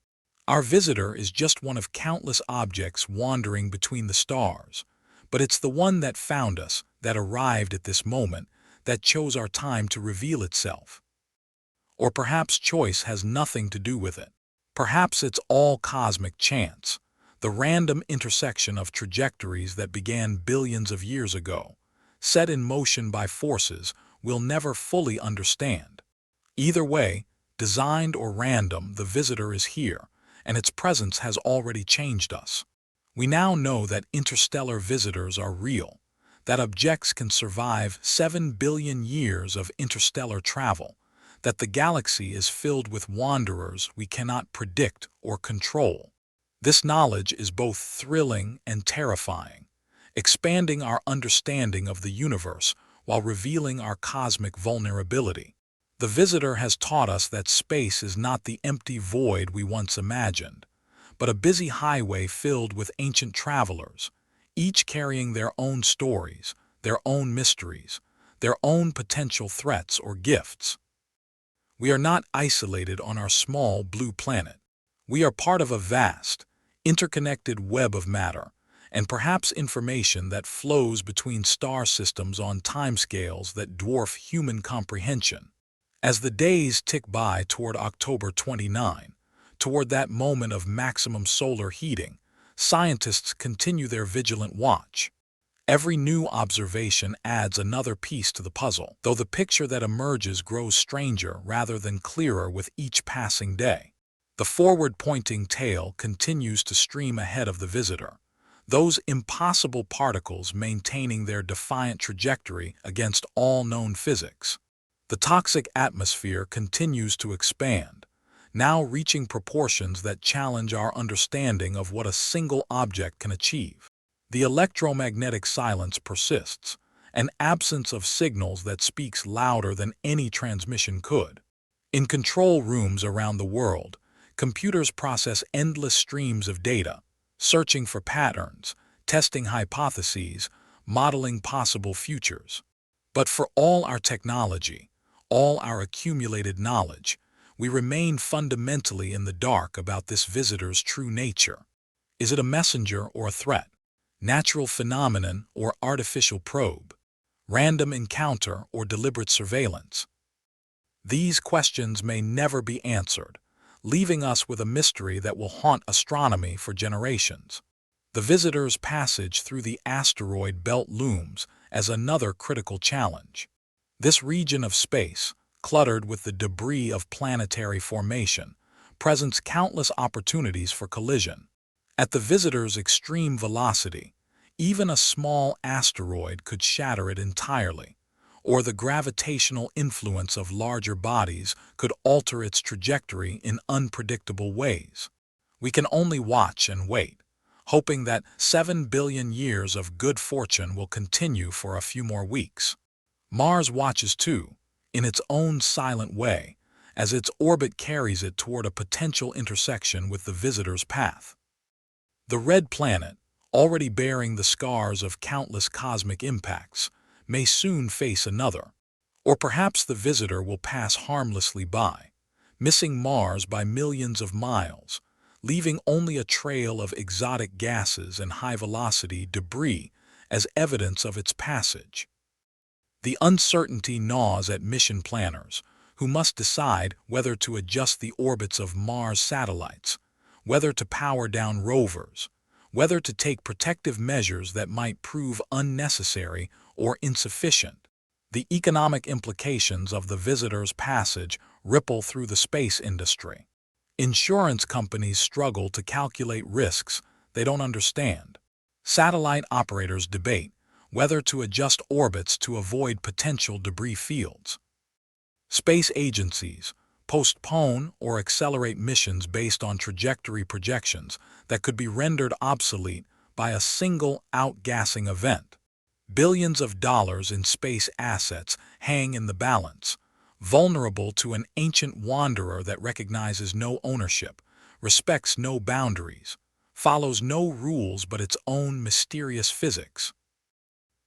Our visitor is just one of countless objects wandering between the stars, but it's the one that found us, that arrived at this moment, that chose our time to reveal itself. Or perhaps choice has nothing to do with it. Perhaps it's all cosmic chance, the random intersection of trajectories that began billions of years ago, set in motion by forces we'll never fully understand. Either way, designed or random, the visitor is here, and its presence has already changed us. We now know that interstellar visitors are real, that objects can survive 7 billion years of interstellar travel, that the galaxy is filled with wanderers we cannot predict or control. This knowledge is both thrilling and terrifying, expanding our understanding of the universe while revealing our cosmic vulnerability. The visitor has taught us that space is not the empty void we once imagined, but a busy highway filled with ancient travelers, each carrying their own stories, their own mysteries, their own potential threats or gifts. We are not isolated on our small blue planet. We are part of a vast, interconnected web of matter, and perhaps information that flows between star systems on timescales that dwarf human comprehension. As the days tick by toward October 29, toward that moment of maximum solar heating, scientists continue their vigilant watch. Every new observation adds another piece to the puzzle, though the picture that emerges grows stranger rather than clearer with each passing day. The forward-pointing tail continues to stream ahead of the visitor, those impossible particles maintaining their defiant trajectory against all known physics. The toxic atmosphere continues to expand, now reaching proportions that challenge our understanding of what a single object can achieve. The electromagnetic silence persists, an absence of signals that speaks louder than any transmission could. In control rooms around the world, computers process endless streams of data, searching for patterns, testing hypotheses, modeling possible futures. But for all our technology, all our accumulated knowledge, we remain fundamentally in the dark about this visitor's true nature. Is it a messenger or a threat? Natural phenomenon or artificial probe? Random encounter or deliberate surveillance? These questions may never be answered, leaving us with a mystery that will haunt astronomy for generations. The visitor's passage through the asteroid belt looms as another critical challenge. This region of space, cluttered with the debris of planetary formation, presents countless opportunities for collision. At the visitor's extreme velocity, even a small asteroid could shatter it entirely, or the gravitational influence of larger bodies could alter its trajectory in unpredictable ways. We can only watch and wait, hoping that 7 billion years of good fortune will continue for a few more weeks. Mars watches too, in its own silent way, as its orbit carries it toward a potential intersection with the visitor's path. The red planet, already bearing the scars of countless cosmic impacts, may soon face another. Or perhaps the visitor will pass harmlessly by, missing Mars by millions of miles, leaving only a trail of exotic gases and high-velocity debris as evidence of its passage. The uncertainty gnaws at mission planners, who must decide whether to adjust the orbits of Mars satellites, whether to power down rovers, whether to take protective measures that might prove unnecessary or insufficient. The economic implications of the visitor's passage ripple through the space industry. Insurance companies struggle to calculate risks they don't understand. Satellite operators debate whether to adjust orbits to avoid potential debris fields. Space agencies postpone or accelerate missions based on trajectory projections that could be rendered obsolete by a single outgassing event. Billions of dollars in space assets hang in the balance, vulnerable to an ancient wanderer that recognizes no ownership, respects no boundaries, follows no rules but its own mysterious physics.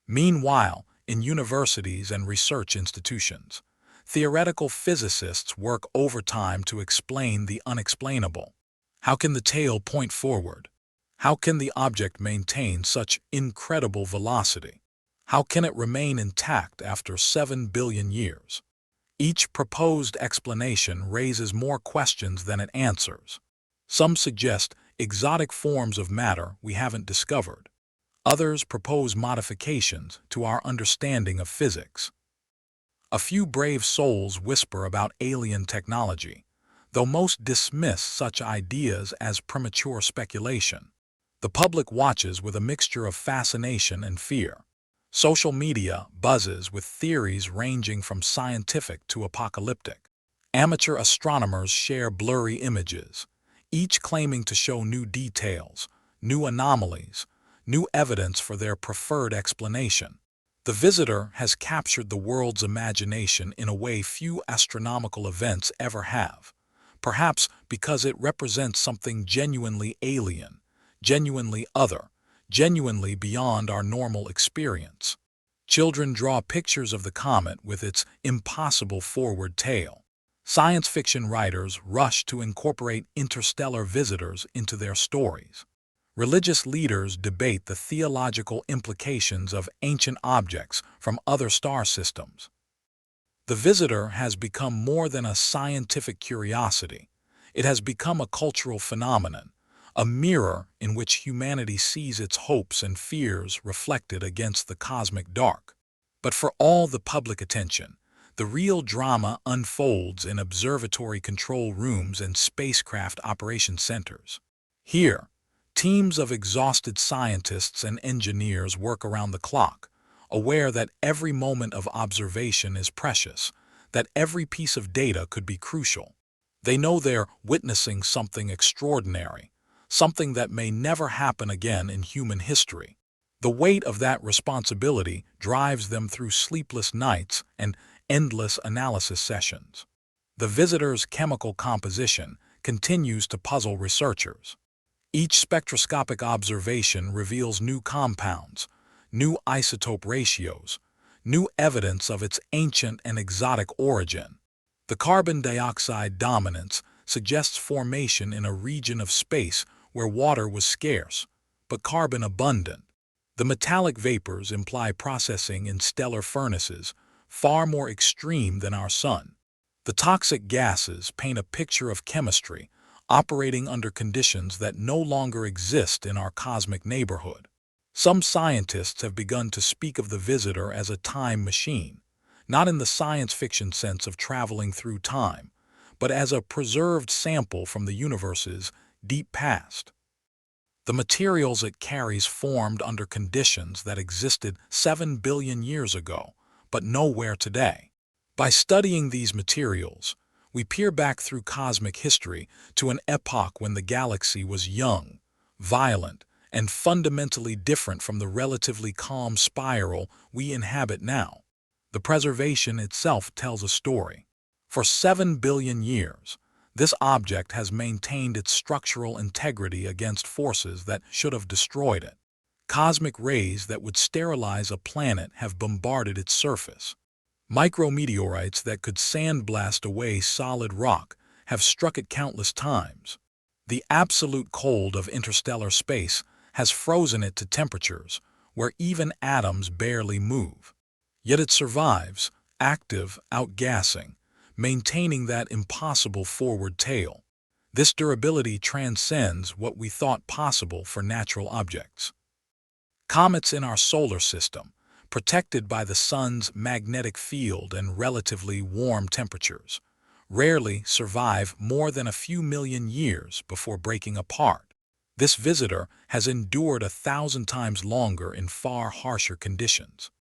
Meanwhile, in universities and research institutions, theoretical physicists work overtime to explain the unexplainable. How can the tail point forward? How can the object maintain such incredible velocity? How can it remain intact after 7 billion years? Each proposed explanation raises more questions than it answers. Some suggest exotic forms of matter we haven't discovered. Others propose modifications to our understanding of physics. A few brave souls whisper about alien technology, though most dismiss such ideas as premature speculation. The public watches with a mixture of fascination and fear. Social media buzzes with theories ranging from scientific to apocalyptic. Amateur astronomers share blurry images, each claiming to show new details, new anomalies, new evidence for their preferred explanation. The visitor has captured the world's imagination in a way few astronomical events ever have, perhaps because it represents something genuinely alien, genuinely other, genuinely beyond our normal experience. Children draw pictures of the comet with its impossible forward tail. Science fiction writers rush to incorporate interstellar visitors into their stories. Religious leaders debate the theological implications of ancient objects from other star systems. The visitor has become more than a scientific curiosity. It has become a cultural phenomenon, a mirror in which humanity sees its hopes and fears reflected against the cosmic dark. But for all the public attention, the real drama unfolds in observatory control rooms and spacecraft operation centers. Here, Teams of exhausted scientists and engineers work around the clock, aware that every moment of observation is precious, that every piece of data could be crucial. They know they're witnessing something extraordinary, something that may never happen again in human history. The weight of that responsibility drives them through sleepless nights and endless analysis sessions. The visitor's chemical composition continues to puzzle researchers. Each spectroscopic observation reveals new compounds, new isotope ratios, new evidence of its ancient and exotic origin. The carbon dioxide dominance suggests formation in a region of space where water was scarce, but carbon abundant. The metallic vapors imply processing in stellar furnaces, far more extreme than our sun. The toxic gases paint a picture of chemistry operating under conditions that no longer exist in our cosmic neighborhood. Some scientists have begun to speak of the visitor as a time machine, not in the science fiction sense of traveling through time, but as a preserved sample from the universe's deep past. The materials it carries formed under conditions that existed 7 billion years ago, but nowhere today. By studying these materials, we peer back through cosmic history to an epoch when the galaxy was young, violent, and fundamentally different from the relatively calm spiral we inhabit now. The preservation itself tells a story. For 7 billion years, this object has maintained its structural integrity against forces that should have destroyed it. Cosmic rays that would sterilize a planet have bombarded its surface. Micrometeorites that could sandblast away solid rock have struck it countless times. The absolute cold of interstellar space has frozen it to temperatures where even atoms barely move. Yet it survives, active, outgassing, maintaining that impossible forward tail. This durability transcends what we thought possible for natural objects. Comets in our solar system, protected by the sun's magnetic field and relatively warm temperatures, rarely survive more than a few million years before breaking apart. This visitor has endured 1,000 times longer in far harsher conditions.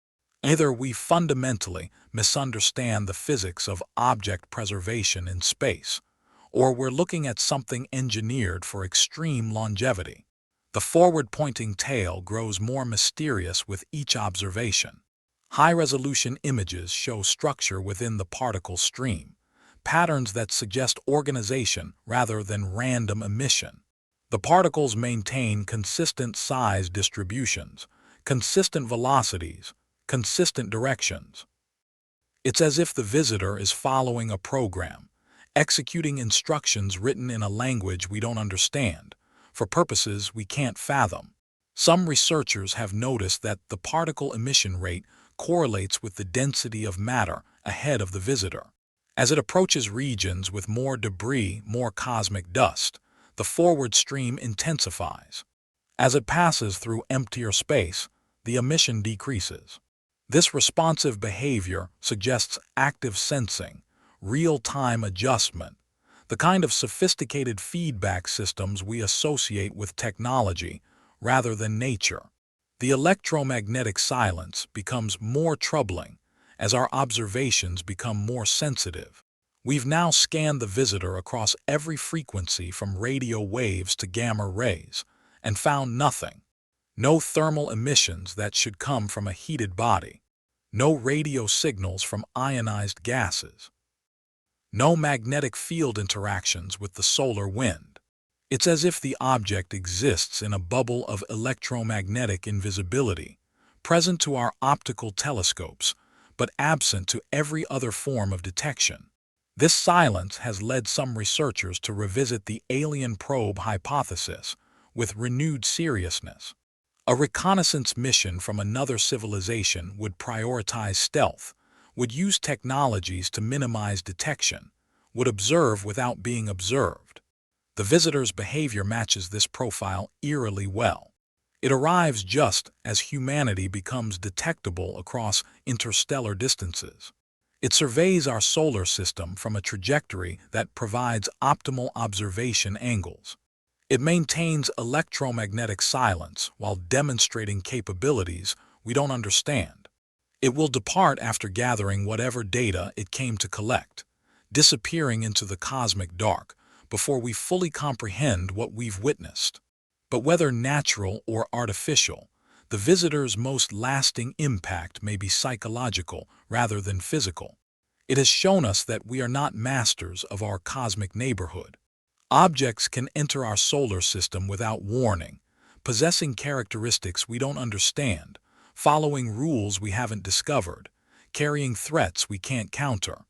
Either we fundamentally misunderstand the physics of object preservation in space, or we're looking at something engineered for extreme longevity. The forward-pointing tail grows more mysterious with each observation. High-resolution images show structure within the particle stream, patterns that suggest organization rather than random emission. The particles maintain consistent size distributions, consistent velocities, consistent directions. It's as if the visitor is following a program, executing instructions written in a language we don't understand, for purposes we can't fathom. Some researchers have noticed that the particle emission rate correlates with the density of matter ahead of the visitor. As it approaches regions with more debris, more cosmic dust, the forward stream intensifies. As it passes through emptier space, the emission decreases. This responsive behavior suggests active sensing, real-time adjustment, the kind of sophisticated feedback systems we associate with technology rather than nature. The electromagnetic silence becomes more troubling as our observations become more sensitive. We've now scanned the visitor across every frequency from radio waves to gamma rays and found nothing. No thermal emissions that should come from a heated body. No radio signals from ionized gases. No magnetic field interactions with the solar wind. It's as if the object exists in a bubble of electromagnetic invisibility, present to our optical telescopes, but absent to every other form of detection. This silence has led some researchers to revisit the alien probe hypothesis with renewed seriousness. A reconnaissance mission from another civilization would prioritize stealth, would use technologies to minimize detection, would observe without being observed. The visitor's behavior matches this profile eerily well. It arrives just as humanity becomes detectable across interstellar distances. It surveys our solar system from a trajectory that provides optimal observation angles. It maintains electromagnetic silence while demonstrating capabilities we don't understand. It will depart after gathering whatever data it came to collect, disappearing into the cosmic dark before we fully comprehend what we've witnessed. But whether natural or artificial, the visitor's most lasting impact may be psychological rather than physical. It has shown us that we are not masters of our cosmic neighborhood. Objects can enter our solar system without warning, possessing characteristics we don't understand, following rules we haven't discovered, carrying threats we can't counter.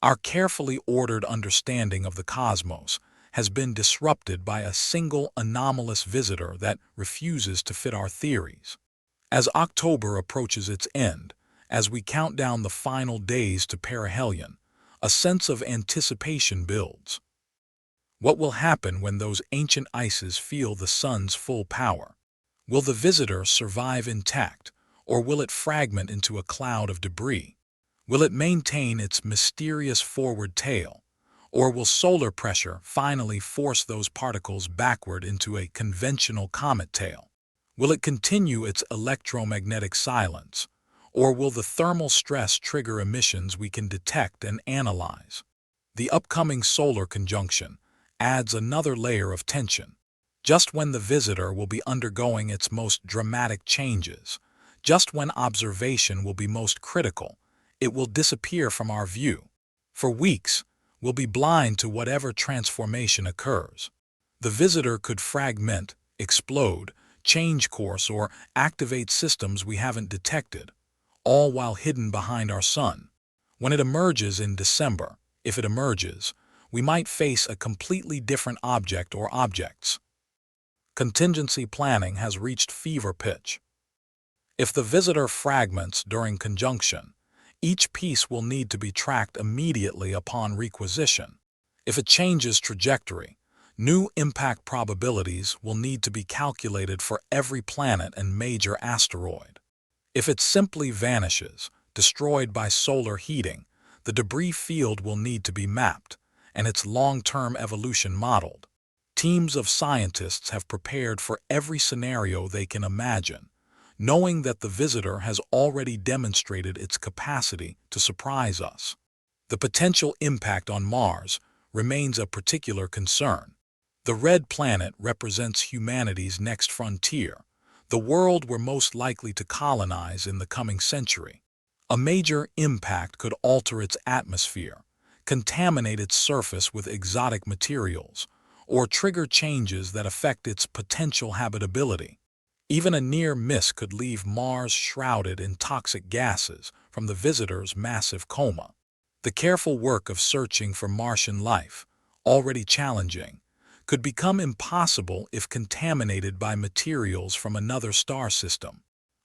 Our carefully ordered understanding of the cosmos has been disrupted by a single anomalous visitor that refuses to fit our theories. As October approaches its end, as we count down the final days to perihelion, a sense of anticipation builds. What will happen when those ancient ices feel the sun's full power? Will the visitor survive intact, or will it fragment into a cloud of debris? Will it maintain its mysterious forward tail, or will solar pressure finally force those particles backward into a conventional comet tail? Will it continue its electromagnetic silence, or will the thermal stress trigger emissions we can detect and analyze? The upcoming solar conjunction adds another layer of tension. Just when the visitor will be undergoing its most dramatic changes, just when observation will be most critical, it will disappear from our view. For weeks, we'll be blind to whatever transformation occurs. The visitor could fragment, explode, change course, or activate systems we haven't detected, all while hidden behind our sun. When it emerges in December, if it emerges, we might face a completely different object or objects. Contingency planning has reached fever pitch. If the visitor fragments during conjunction, each piece will need to be tracked immediately upon requisition. If it changes trajectory, new impact probabilities will need to be calculated for every planet and major asteroid. If it simply vanishes, destroyed by solar heating, the debris field will need to be mapped, and its long-term evolution modeled. Teams of scientists have prepared for every scenario they can imagine, knowing that the visitor has already demonstrated its capacity to surprise us. The potential impact on Mars remains a particular concern. The red planet represents humanity's next frontier, the world we're most likely to colonize in the coming century. A major impact could alter its atmosphere, contaminate its surface with exotic materials, or trigger changes that affect its potential habitability. Even a near miss could leave Mars shrouded in toxic gases from the visitor's massive coma. The careful work of searching for Martian life, already challenging, could become impossible if contaminated by materials from another star system.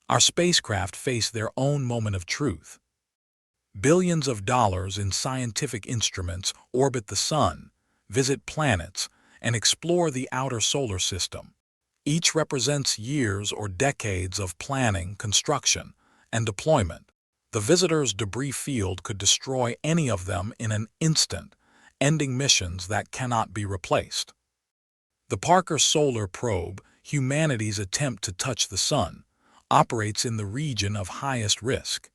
Our spacecraft face their own moment of truth. Billions of dollars in scientific instruments orbit the sun, visit planets, and explore the outer solar system. Each represents years or decades of planning, construction, and deployment. The visitor's debris field could destroy any of them in an instant, ending missions that cannot be replaced. The Parker Solar Probe, humanity's attempt to touch the sun, operates in the region of highest risk.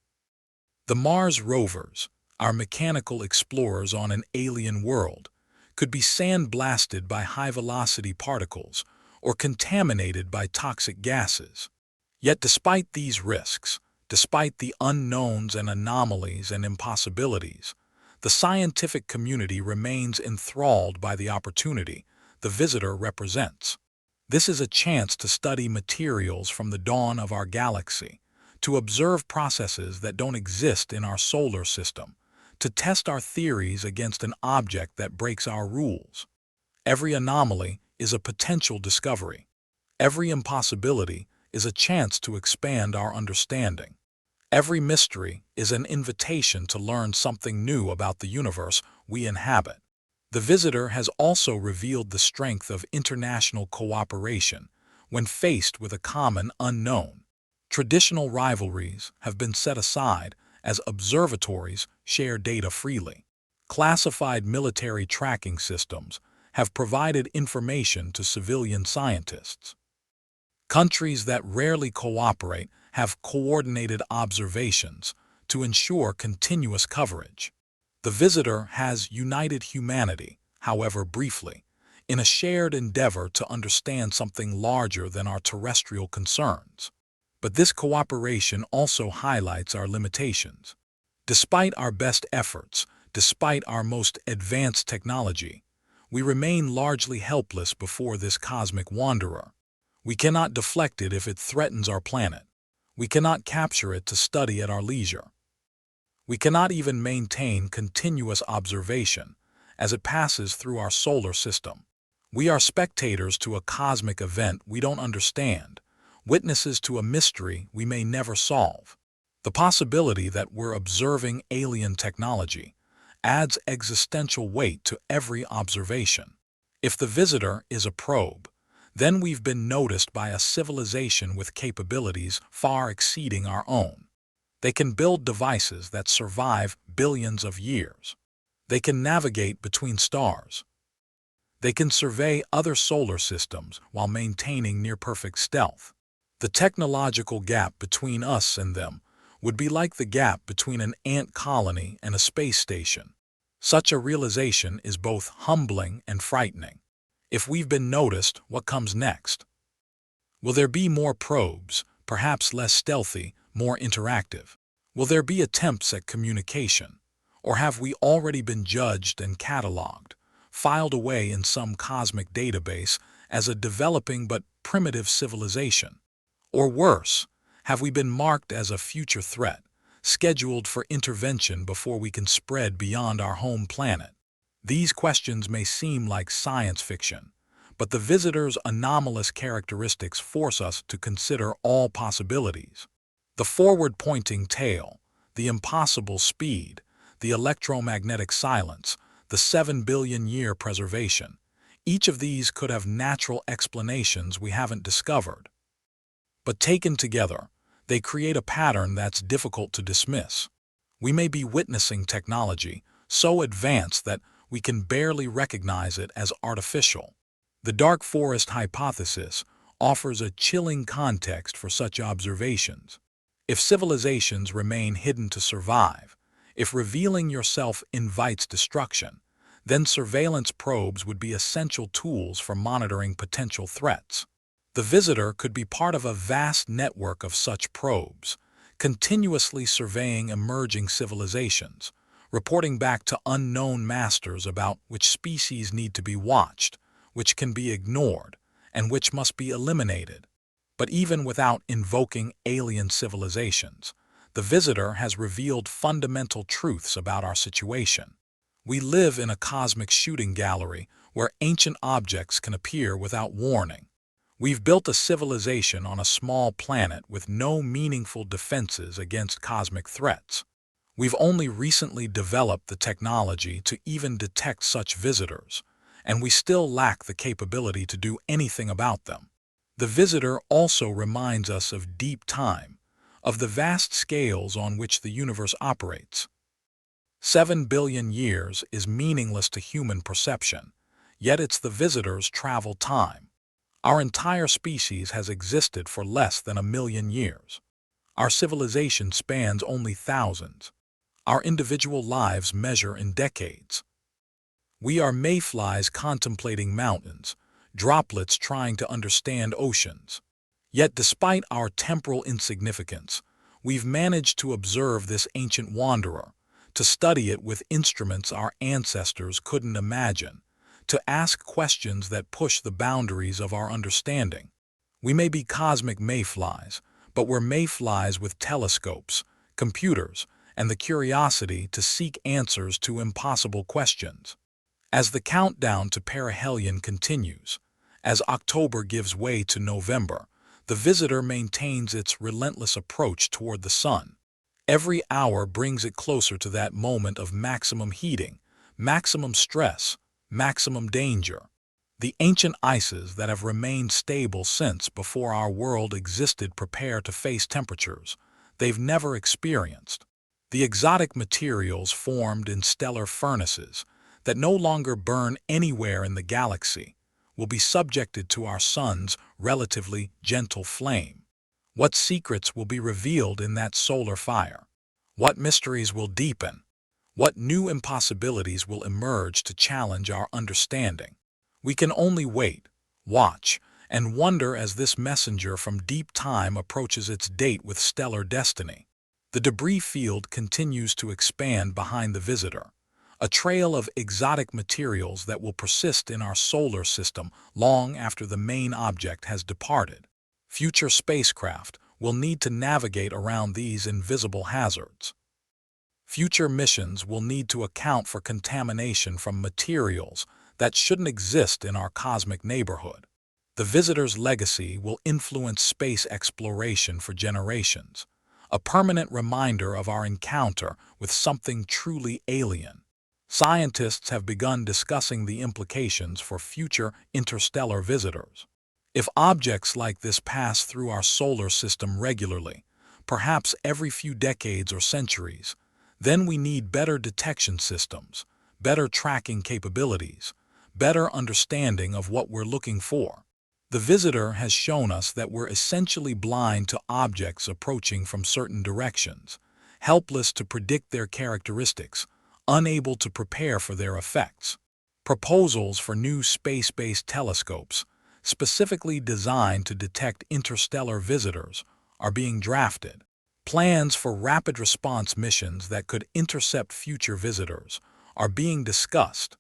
The Mars rovers, our mechanical explorers on an alien world, could be sandblasted by high-velocity particles or contaminated by toxic gases. Yet despite these risks, despite the unknowns and anomalies and impossibilities, the scientific community remains enthralled by the opportunity the visitor represents. This is a chance to study materials from the dawn of our galaxy, to observe processes that don't exist in our solar system, to test our theories against an object that breaks our rules. Every anomaly is a potential discovery. Every impossibility is a chance to expand our understanding. Every mystery is an invitation to learn something new about the universe we inhabit. The visitor has also revealed the strength of international cooperation when faced with a common unknown. Traditional rivalries have been set aside as observatories share data freely. Classified military tracking systems have provided information to civilian scientists. Countries that rarely cooperate have coordinated observations to ensure continuous coverage. The visitor has united humanity, however briefly, in a shared endeavor to understand something larger than our terrestrial concerns. But this cooperation also highlights our limitations. Despite our best efforts, despite our most advanced technology, we remain largely helpless before this cosmic wanderer. We cannot deflect it if it threatens our planet. We cannot capture it to study at our leisure. We cannot even maintain continuous observation as it passes through our solar system. We are spectators to a cosmic event we don't understand, witnesses to a mystery we may never solve. The possibility that we're observing alien technology adds existential weight to every observation. If the visitor is a probe, then we've been noticed by a civilization with capabilities far exceeding our own. They can build devices that survive billions of years. They can navigate between stars. They can survey other solar systems while maintaining near-perfect stealth. The technological gap between us and them would be like the gap between an ant colony and a space station. Such a realization is both humbling and frightening. If we've been noticed, what comes next? Will there be more probes, perhaps less stealthy, more interactive? Will there be attempts at communication? Or have we already been judged and cataloged, filed away in some cosmic database as a developing but primitive civilization? Or worse, have we been marked as a future threat, scheduled for intervention before we can spread beyond our home planet? These questions may seem like science fiction, but the visitor's anomalous characteristics force us to consider all possibilities. The forward-pointing tail, the impossible speed, the electromagnetic silence, the 7 billion-year preservation. Each of these could have natural explanations we haven't discovered. But taken together, they create a pattern that's difficult to dismiss. We may be witnessing technology so advanced that we can barely recognize it as artificial. The dark forest hypothesis offers a chilling context for such observations. If civilizations remain hidden to survive, if revealing yourself invites destruction, then surveillance probes would be essential tools for monitoring potential threats. The visitor could be part of a vast network of such probes, continuously surveying emerging civilizations, reporting back to unknown masters about which species need to be watched, which can be ignored, and which must be eliminated. But even without invoking alien civilizations, the visitor has revealed fundamental truths about our situation. We live in a cosmic shooting gallery where ancient objects can appear without warning. We've built a civilization on a small planet with no meaningful defenses against cosmic threats. We've only recently developed the technology to even detect such visitors, and we still lack the capability to do anything about them. The visitor also reminds us of deep time, of the vast scales on which the universe operates. 7 billion years is meaningless to human perception, yet it's the visitor's travel time. Our entire species has existed for less than 1 million years. Our civilization spans only thousands. Our individual lives measure in decades. We are mayflies contemplating mountains, droplets trying to understand oceans. Yet despite our temporal insignificance, we've managed to observe this ancient wanderer, to study it with instruments our ancestors couldn't imagine, to ask questions that push the boundaries of our understanding. We may be cosmic mayflies, but we're mayflies with telescopes, computers, and the curiosity to seek answers to impossible questions. As the countdown to perihelion continues, as October gives way to November, the visitor maintains its relentless approach toward the sun. Every hour brings it closer to that moment of maximum heating, maximum stress, maximum danger. The ancient ices that have remained stable since before our world existed prepare to face temperatures they've never experienced. The exotic materials formed in stellar furnaces, that no longer burn anywhere in the galaxy, will be subjected to our sun's relatively gentle flame? What secrets will be revealed in that solar fire? What mysteries will deepen? What new impossibilities will emerge to challenge our understanding? We can only wait, watch, and wonder as this messenger from deep time approaches its date with stellar destiny. The debris field continues to expand behind the visitor, a trail of exotic materials that will persist in our solar system long after the main object has departed. Future spacecraft will need to navigate around these invisible hazards. Future missions will need to account for contamination from materials that shouldn't exist in our cosmic neighborhood. The visitor's legacy will influence space exploration for generations, a permanent reminder of our encounter with something truly alien. Scientists have begun discussing the implications for future interstellar visitors. If objects like this pass through our solar system regularly, perhaps every few decades or centuries, then we need better detection systems, better tracking capabilities, better understanding of what we're looking for. The visitor has shown us that we're essentially blind to objects approaching from certain directions, helpless to predict their characteristics, unable to prepare for their effects. Proposals for new space-based telescopes, specifically designed to detect interstellar visitors, are being drafted. Plans for rapid response missions that could intercept future visitors are being discussed,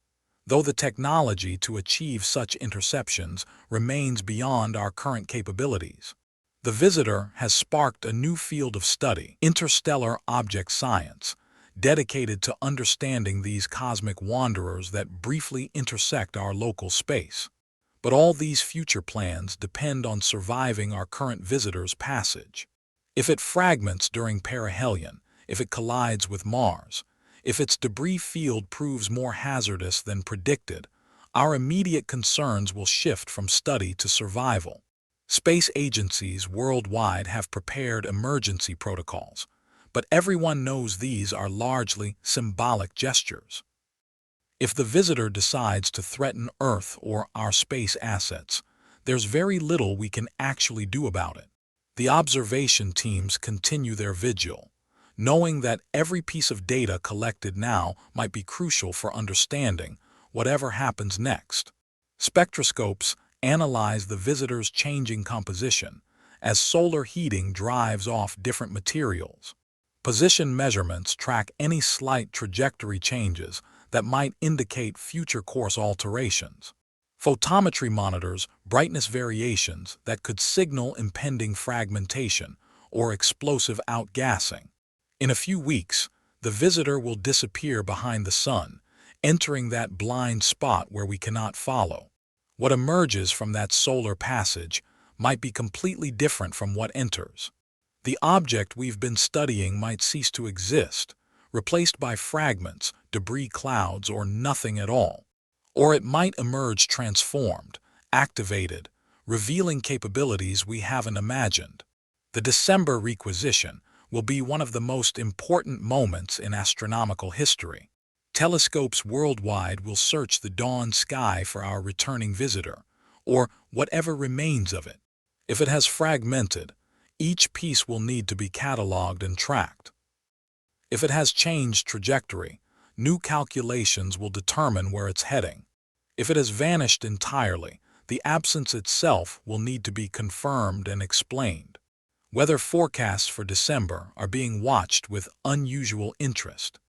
though the technology to achieve such interceptions remains beyond our current capabilities. The visitor has sparked a new field of study, interstellar object science, dedicated to understanding these cosmic wanderers that briefly intersect our local space. But all these future plans depend on surviving our current visitor's passage. If it fragments during perihelion, if it collides with Mars, if its debris field proves more hazardous than predicted, our immediate concerns will shift from study to survival. Space agencies worldwide have prepared emergency protocols, but everyone knows these are largely symbolic gestures. If the visitor decides to threaten Earth or our space assets, there's very little we can actually do about it. The observation teams continue their vigil, knowing that every piece of data collected now might be crucial for understanding whatever happens next. Spectroscopes analyze the visitor's changing composition as solar heating drives off different materials. Position measurements track any slight trajectory changes that might indicate future course alterations. Photometry monitors brightness variations that could signal impending fragmentation or explosive outgassing. In a few weeks, the visitor will disappear behind the sun, entering that blind spot where we cannot follow. What emerges from that solar passage might be completely different from what enters. The object we've been studying might cease to exist, replaced by fragments, debris clouds, or nothing at all. Or it might emerge transformed, activated, revealing capabilities we haven't imagined. The December requisition will be one of the most important moments in astronomical history. Telescopes worldwide will search the dawn sky for our returning visitor, or whatever remains of it. If it has fragmented, each piece will need to be cataloged and tracked. If it has changed trajectory, new calculations will determine where it's heading. If it has vanished entirely, the absence itself will need to be confirmed and explained. Weather forecasts for December are being watched with unusual interest.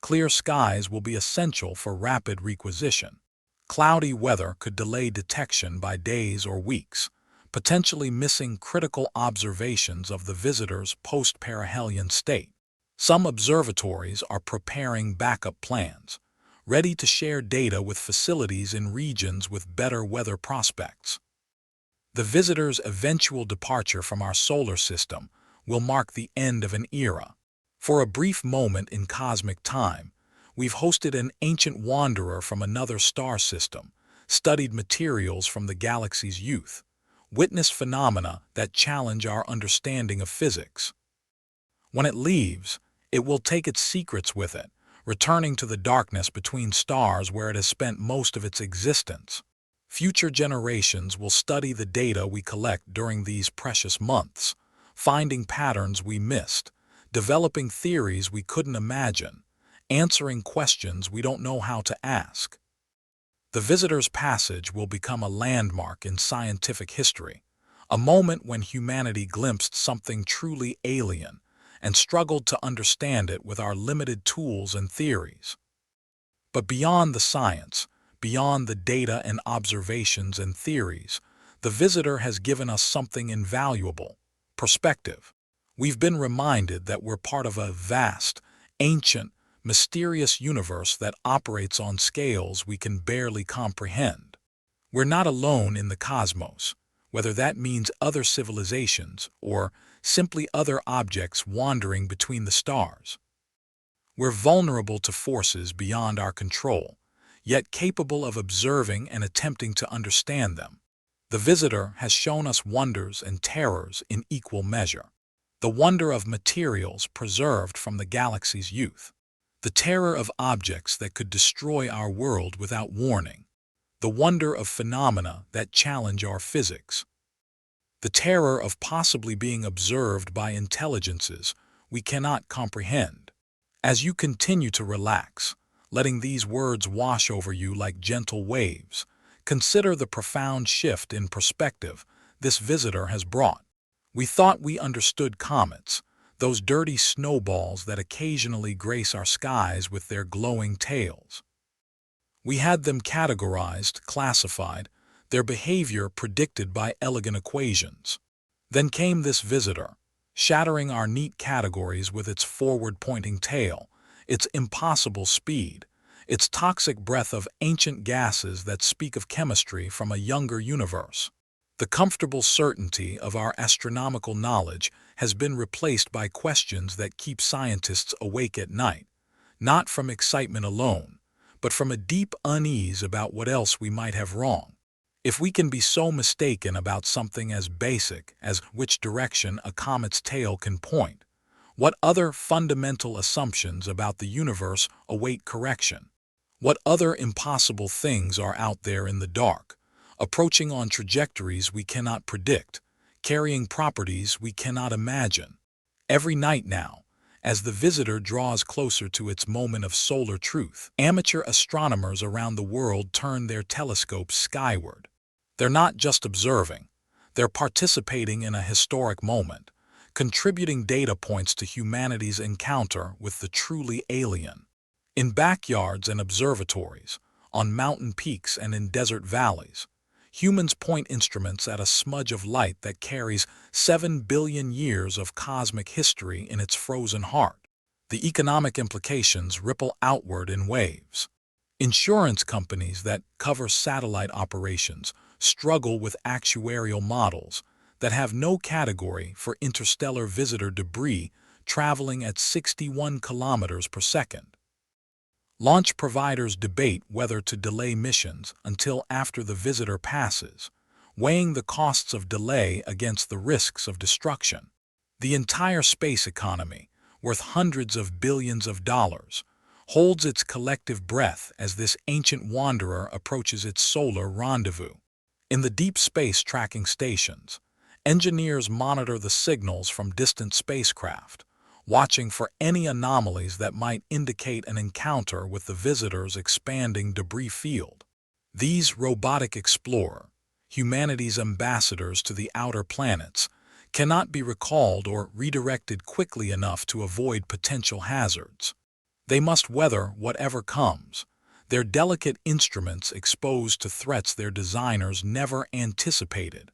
Clear skies will be essential for rapid requisition. Cloudy weather could delay detection by days or weeks, potentially missing critical observations of the visitor's post-perihelion state. Some observatories are preparing backup plans, ready to share data with facilities in regions with better weather prospects. The visitor's eventual departure from our solar system will mark the end of an era. For a brief moment in cosmic time, we've hosted an ancient wanderer from another star system, studied materials from the galaxy's youth, witnessed phenomena that challenge our understanding of physics. When it leaves, it will take its secrets with it, returning to the darkness between stars where it has spent most of its existence. Future generations will study the data we collect during these precious months, finding patterns we missed, developing theories we couldn't imagine, answering questions we don't know how to ask. The visitor's passage will become a landmark in scientific history, a moment when humanity glimpsed something truly alien and struggled to understand it with our limited tools and theories. But beyond the science, beyond the data and observations and theories, the visitor has given us something invaluable: perspective. We've been reminded that we're part of a vast, ancient, mysterious universe that operates on scales we can barely comprehend. We're not alone in the cosmos, whether that means other civilizations or simply other objects wandering between the stars. We're vulnerable to forces beyond our control, yet capable of observing and attempting to understand them. The visitor has shown us wonders and terrors in equal measure. The wonder of materials preserved from the galaxy's youth, the terror of objects that could destroy our world without warning, the wonder of phenomena that challenge our physics, the terror of possibly being observed by intelligences we cannot comprehend. As you continue to relax, letting these words wash over you like gentle waves, consider the profound shift in perspective this visitor has brought. We thought we understood comets, those dirty snowballs that occasionally grace our skies with their glowing tails. We had them categorized, classified, their behavior predicted by elegant equations. Then came this visitor, shattering our neat categories with its forward-pointing tail, its impossible speed, its toxic breath of ancient gases that speak of chemistry from a younger universe. The comfortable certainty of our astronomical knowledge has been replaced by questions that keep scientists awake at night, not from excitement alone, but from a deep unease about what else we might have wrong. If we can be so mistaken about something as basic as which direction a comet's tail can point, what other fundamental assumptions about the universe await correction? What other impossible things are out there in the dark, approaching on trajectories we cannot predict, carrying properties we cannot imagine? Every night now, as the visitor draws closer to its moment of solar truth, amateur astronomers around the world turn their telescopes skyward. They're not just observing, they're participating in a historic moment, contributing data points to humanity's encounter with the truly alien. In backyards and observatories, on mountain peaks and in desert valleys, humans point instruments at a smudge of light that carries 7 billion years of cosmic history in its frozen heart. The economic implications ripple outward in waves. Insurance companies that cover satellite operations struggle with actuarial models that have no category for interstellar visitor debris traveling at 61 kilometers per second. Launch providers debate whether to delay missions until after the visitor passes, weighing the costs of delay against the risks of destruction. The entire space economy, worth hundreds of billions of dollars, holds its collective breath as this ancient wanderer approaches its solar rendezvous. In the deep space tracking stations, engineers monitor the signals from distant spacecraft, watching for any anomalies that might indicate an encounter with the visitor's expanding debris field. These robotic explorers, humanity's ambassadors to the outer planets, cannot be recalled or redirected quickly enough to avoid potential hazards. They must weather whatever comes, their delicate instruments exposed to threats their designers never anticipated.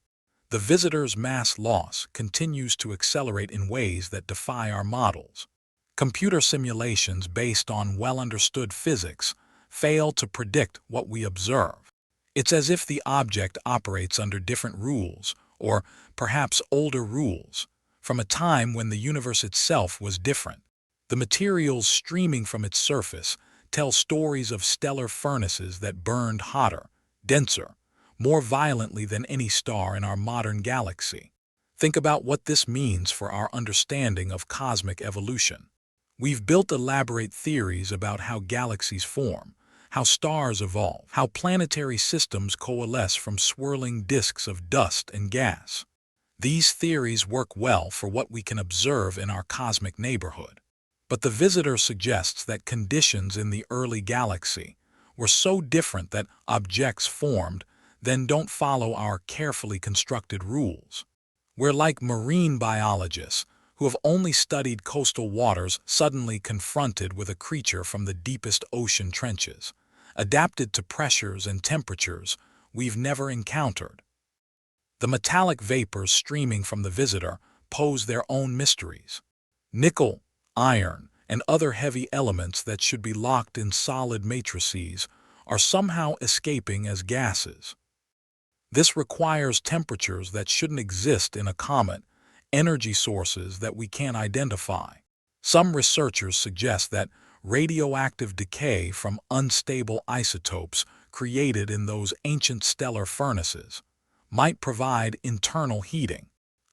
The visitor's mass loss continues to accelerate in ways that defy our models. Computer simulations based on well-understood physics fail to predict what we observe. It's as if the object operates under different rules, or perhaps older rules, from a time when the universe itself was different. The materials streaming from its surface tell stories of stellar furnaces that burned hotter, denser, more violently than any star in our modern galaxy. Think about what this means for our understanding of cosmic evolution. We've built elaborate theories about how galaxies form, how stars evolve, how planetary systems coalesce from swirling disks of dust and gas. These theories work well for what we can observe in our cosmic neighborhood. But the visitor suggests that conditions in the early galaxy were so different that objects formed then don't follow our carefully constructed rules. We're like marine biologists who have only studied coastal waters suddenly confronted with a creature from the deepest ocean trenches, adapted to pressures and temperatures we've never encountered. The metallic vapors streaming from the visitor pose their own mysteries. Nickel, iron, and other heavy elements that should be locked in solid matrices are somehow escaping as gases. This requires temperatures that shouldn't exist in a comet, energy sources that we can't identify. Some researchers suggest that radioactive decay from unstable isotopes created in those ancient stellar furnaces might provide internal heating.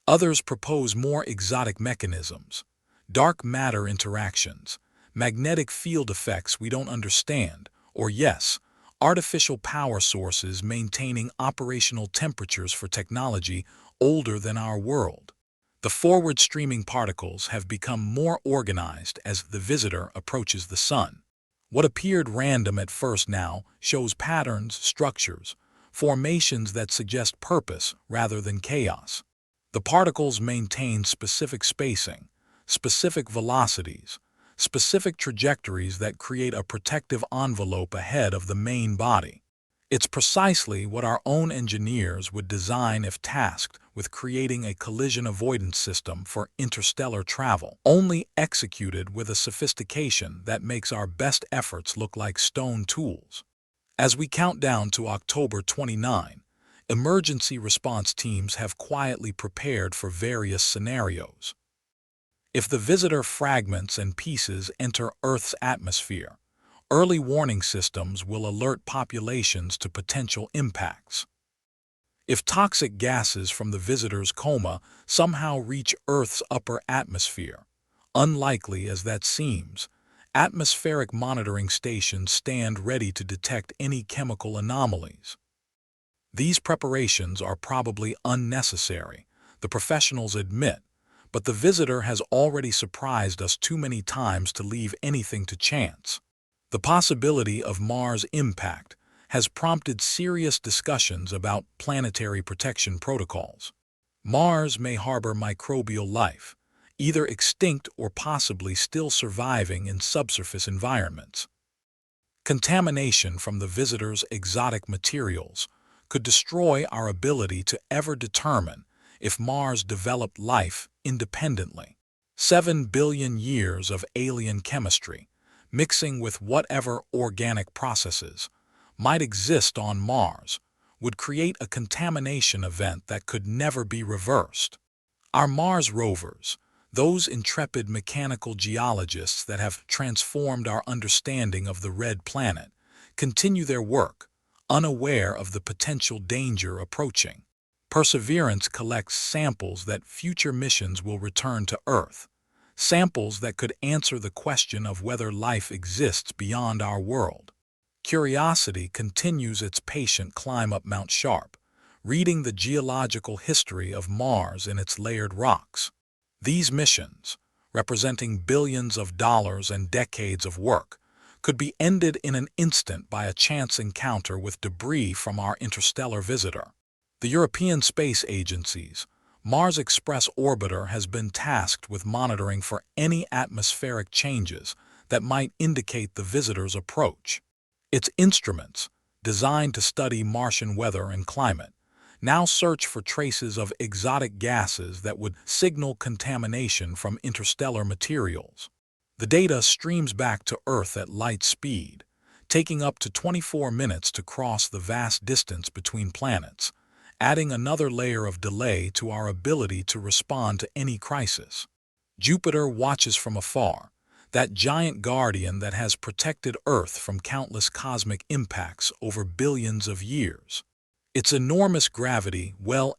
Others propose more exotic mechanisms, dark matter interactions, magnetic field effects we don't understand, or yes, artificial power sources maintaining operational temperatures for technology older than our world. The forward-streaming particles have become more organized as the visitor approaches the sun. What appeared random at first now shows patterns, structures, formations that suggest purpose rather than chaos. The particles maintain specific spacing, specific velocities, specific trajectories that create a protective envelope ahead of the main body. It's precisely what our own engineers would design if tasked with creating a collision avoidance system for interstellar travel, only executed with a sophistication that makes our best efforts look like stone tools. As we count down to October 29, emergency response teams have quietly prepared for various scenarios. If the visitor fragments and pieces enter Earth's atmosphere, early warning systems will alert populations to potential impacts. If toxic gases from the visitor's coma somehow reach Earth's upper atmosphere, unlikely as that seems, atmospheric monitoring stations stand ready to detect any chemical anomalies. These preparations are probably unnecessary, the professionals admit, but the visitor has already surprised us too many times to leave anything to chance. The possibility of Mars' impact has prompted serious discussions about planetary protection protocols. Mars may harbor microbial life, either extinct or possibly still surviving in subsurface environments. Contamination from the visitor's exotic materials could destroy our ability to ever determine if Mars developed life independently. 7 billion years of alien chemistry, mixing with whatever organic processes might exist on Mars, would create a contamination event that could never be reversed. Our Mars rovers, those intrepid mechanical geologists that have transformed our understanding of the red planet, continue their work, unaware of the potential danger approaching. Perseverance collects samples that future missions will return to Earth, samples that could answer the question of whether life exists beyond our world. Curiosity continues its patient climb up Mount Sharp, reading the geological history of Mars and its layered rocks. These missions, representing billions of dollars and decades of work, could be ended in an instant by a chance encounter with debris from our interstellar visitor. The European Space Agency's Mars Express orbiter has been tasked with monitoring for any atmospheric changes that might indicate the visitor's approach. Its instruments, designed to study Martian weather and climate, now search for traces of exotic gases that would signal contamination from interstellar materials. The data streams back to Earth at light speed, taking up to 24 minutes to cross the vast distance between planets, adding another layer of delay to our ability to respond to any crisis. Jupiter watches from afar, that giant guardian that has protected Earth from countless cosmic impacts over billions of years. Its enormous gravity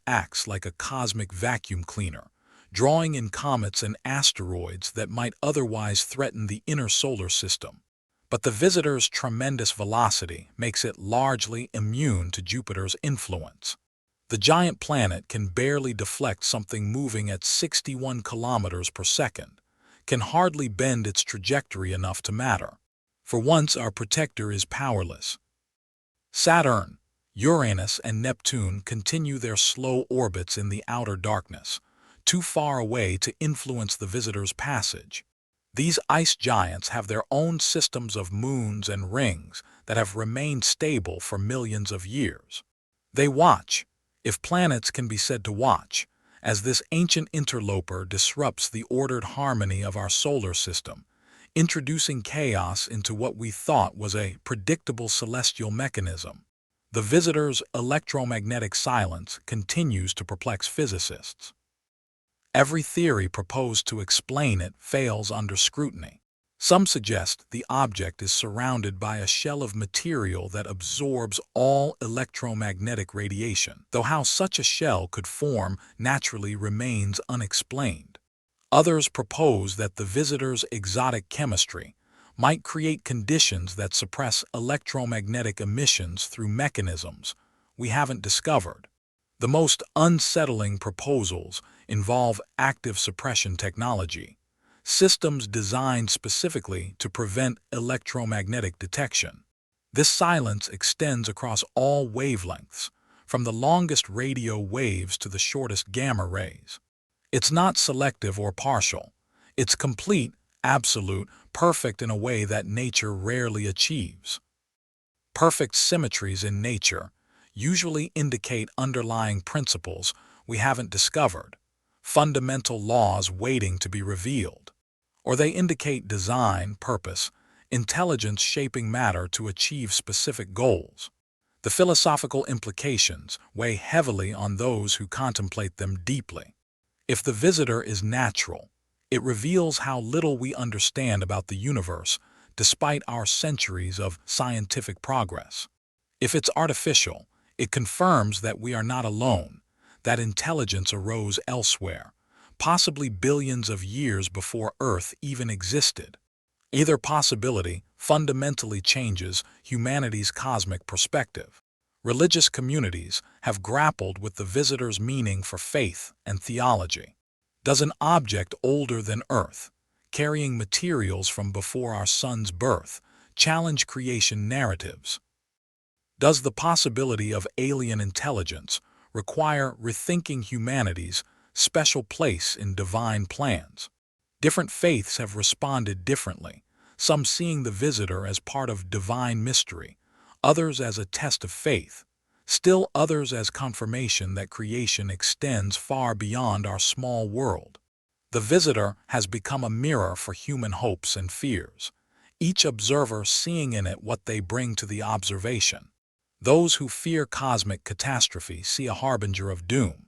acts like a cosmic vacuum cleaner, drawing in comets and asteroids that might otherwise threaten the inner solar system. But the visitor's tremendous velocity makes it largely immune to Jupiter's influence. The giant planet can barely deflect something moving at 61 kilometers per second, can hardly bend its trajectory enough to matter. For once, our protector is powerless. Saturn, Uranus, and Neptune continue their slow orbits in the outer darkness, too far away to influence the visitor's passage. These ice giants have their own systems of moons and rings that have remained stable for millions of years. They watch, if planets can be said to watch, as this ancient interloper disrupts the ordered harmony of our solar system, introducing chaos into what we thought was a predictable celestial mechanism. The visitor's electromagnetic silence continues to perplex physicists. Every theory proposed to explain it fails under scrutiny. Some suggest the object is surrounded by a shell of material that absorbs all electromagnetic radiation, though how such a shell could form naturally remains unexplained. Others propose that the visitor's exotic chemistry might create conditions that suppress electromagnetic emissions through mechanisms we haven't discovered. The most unsettling proposals involve active suppression technology, systems designed specifically to prevent electromagnetic detection. This silence extends across all wavelengths, from the longest radio waves to the shortest gamma rays. It's not selective or partial. It's complete, absolute, perfect in a way that nature rarely achieves. Perfect symmetries in nature usually indicate underlying principles we haven't discovered, fundamental laws waiting to be revealed. Or they indicate design, purpose, intelligence shaping matter to achieve specific goals. The philosophical implications weigh heavily on those who contemplate them deeply. If the visitor is natural, it reveals how little we understand about the universe despite our centuries of scientific progress. If it's artificial, it confirms that we are not alone, that intelligence arose elsewhere, possibly billions of years before Earth even existed. Either possibility fundamentally changes humanity's cosmic perspective. Religious communities have grappled with the visitor's meaning for faith and theology. Does an object older than Earth, carrying materials from before our sun's birth, challenge creation narratives? Does the possibility of alien intelligence require rethinking humanity's special place in divine plans? Different faiths have responded differently, some seeing the visitor as part of divine mystery, others as a test of faith, still others as confirmation that creation extends far beyond our small world. The visitor has become a mirror for human hopes and fears, each observer seeing in it what they bring to the observation. Those who fear cosmic catastrophe see a harbinger of doom.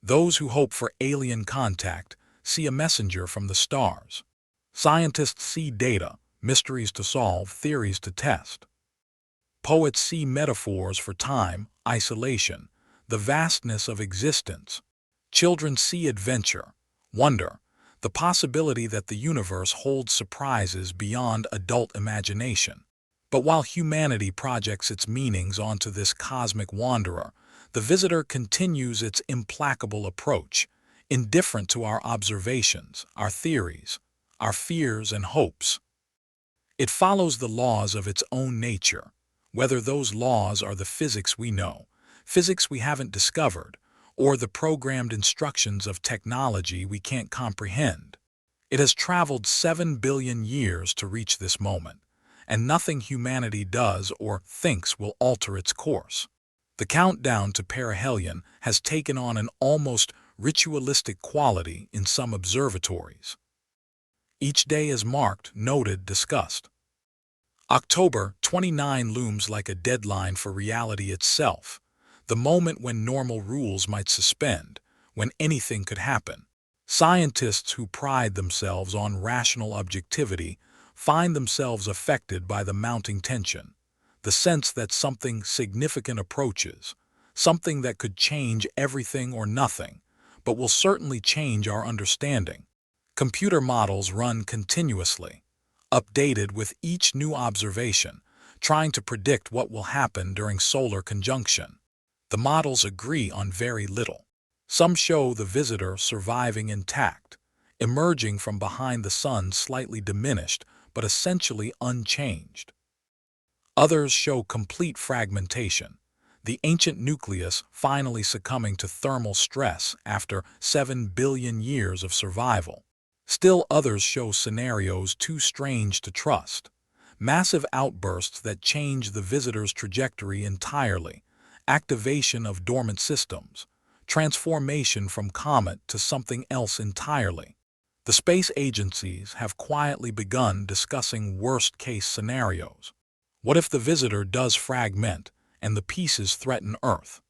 Those who hope for alien contact see a messenger from the stars. Scientists see data, mysteries to solve, theories to test. Poets see metaphors for time, isolation, the vastness of existence. Children see adventure, wonder, the possibility that the universe holds surprises beyond adult imagination. But while humanity projects its meanings onto this cosmic wanderer, the visitor continues its implacable approach, indifferent to our observations, our theories, our fears and hopes. It follows the laws of its own nature, whether those laws are the physics we know, physics we haven't discovered, or the programmed instructions of technology we can't comprehend. It has traveled 7 billion years to reach this moment, and nothing humanity does or thinks will alter its course. The countdown to perihelion has taken on an almost ritualistic quality in some observatories. Each day is marked, noted, discussed. October 29 looms like a deadline for reality itself, the moment when normal rules might suspend, when anything could happen. Scientists who pride themselves on rational objectivity find themselves affected by the mounting tension, the sense that something significant approaches, something that could change everything or nothing, but will certainly change our understanding. Computer models run continuously, updated with each new observation, trying to predict what will happen during solar conjunction. The models agree on very little. Some show the visitor surviving intact, emerging from behind the sun slightly diminished but essentially unchanged. Others show complete fragmentation, the ancient nucleus finally succumbing to thermal stress after 7 billion years of survival. Still others show scenarios too strange to trust. Massive outbursts that change the visitor's trajectory entirely, activation of dormant systems, transformation from comet to something else entirely. The space agencies have quietly begun discussing worst-case scenarios. What if the visitor does fragment and the pieces threaten Earth?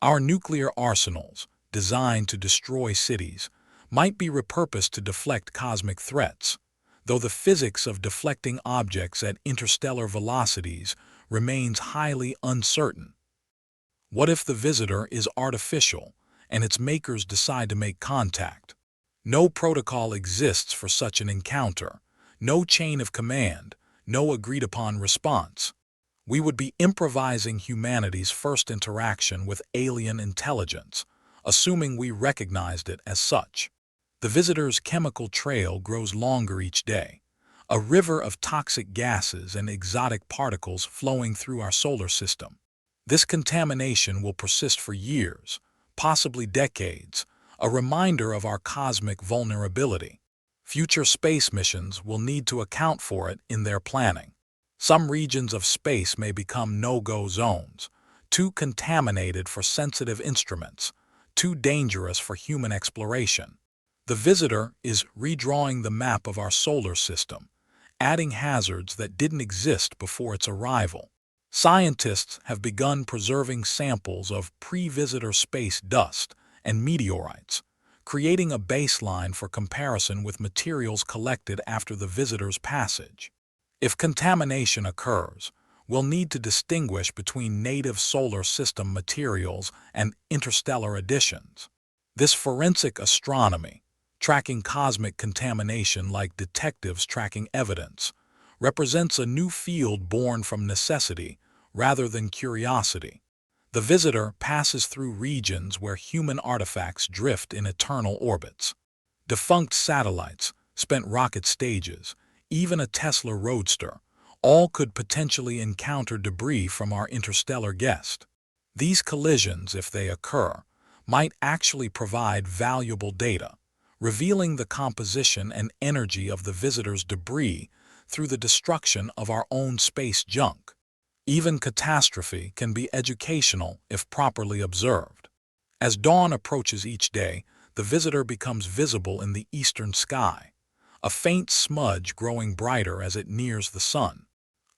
Our nuclear arsenals, designed to destroy cities, might be repurposed to deflect cosmic threats, though the physics of deflecting objects at interstellar velocities remains highly uncertain. What if the visitor is artificial and its makers decide to make contact? No protocol exists for such an encounter, no chain of command, no agreed-upon response. We would be improvising humanity's first interaction with alien intelligence, assuming we recognized it as such. The visitor's chemical trail grows longer each day, a river of toxic gases and exotic particles flowing through our solar system. This contamination will persist for years, possibly decades, a reminder of our cosmic vulnerability. Future space missions will need to account for it in their planning. Some regions of space may become no-go zones, too contaminated for sensitive instruments, too dangerous for human exploration. The visitor is redrawing the map of our solar system, adding hazards that didn't exist before its arrival. Scientists have begun preserving samples of pre-visitor space dust and meteorites, creating a baseline for comparison with materials collected after the visitor's passage. If contamination occurs, we'll need to distinguish between native solar system materials and interstellar additions. This forensic astronomy, tracking cosmic contamination like detectives tracking evidence, represents a new field born from necessity rather than curiosity. The visitor passes through regions where human artifacts drift in eternal orbits. Defunct satellites, spent rocket stages, even a Tesla Roadster, all could potentially encounter debris from our interstellar guest. These collisions, if they occur, might actually provide valuable data, revealing the composition and energy of the visitor's debris through the destruction of our own space junk. Even catastrophe can be educational if properly observed. As dawn approaches each day, the visitor becomes visible in the eastern sky, a faint smudge growing brighter as it nears the sun.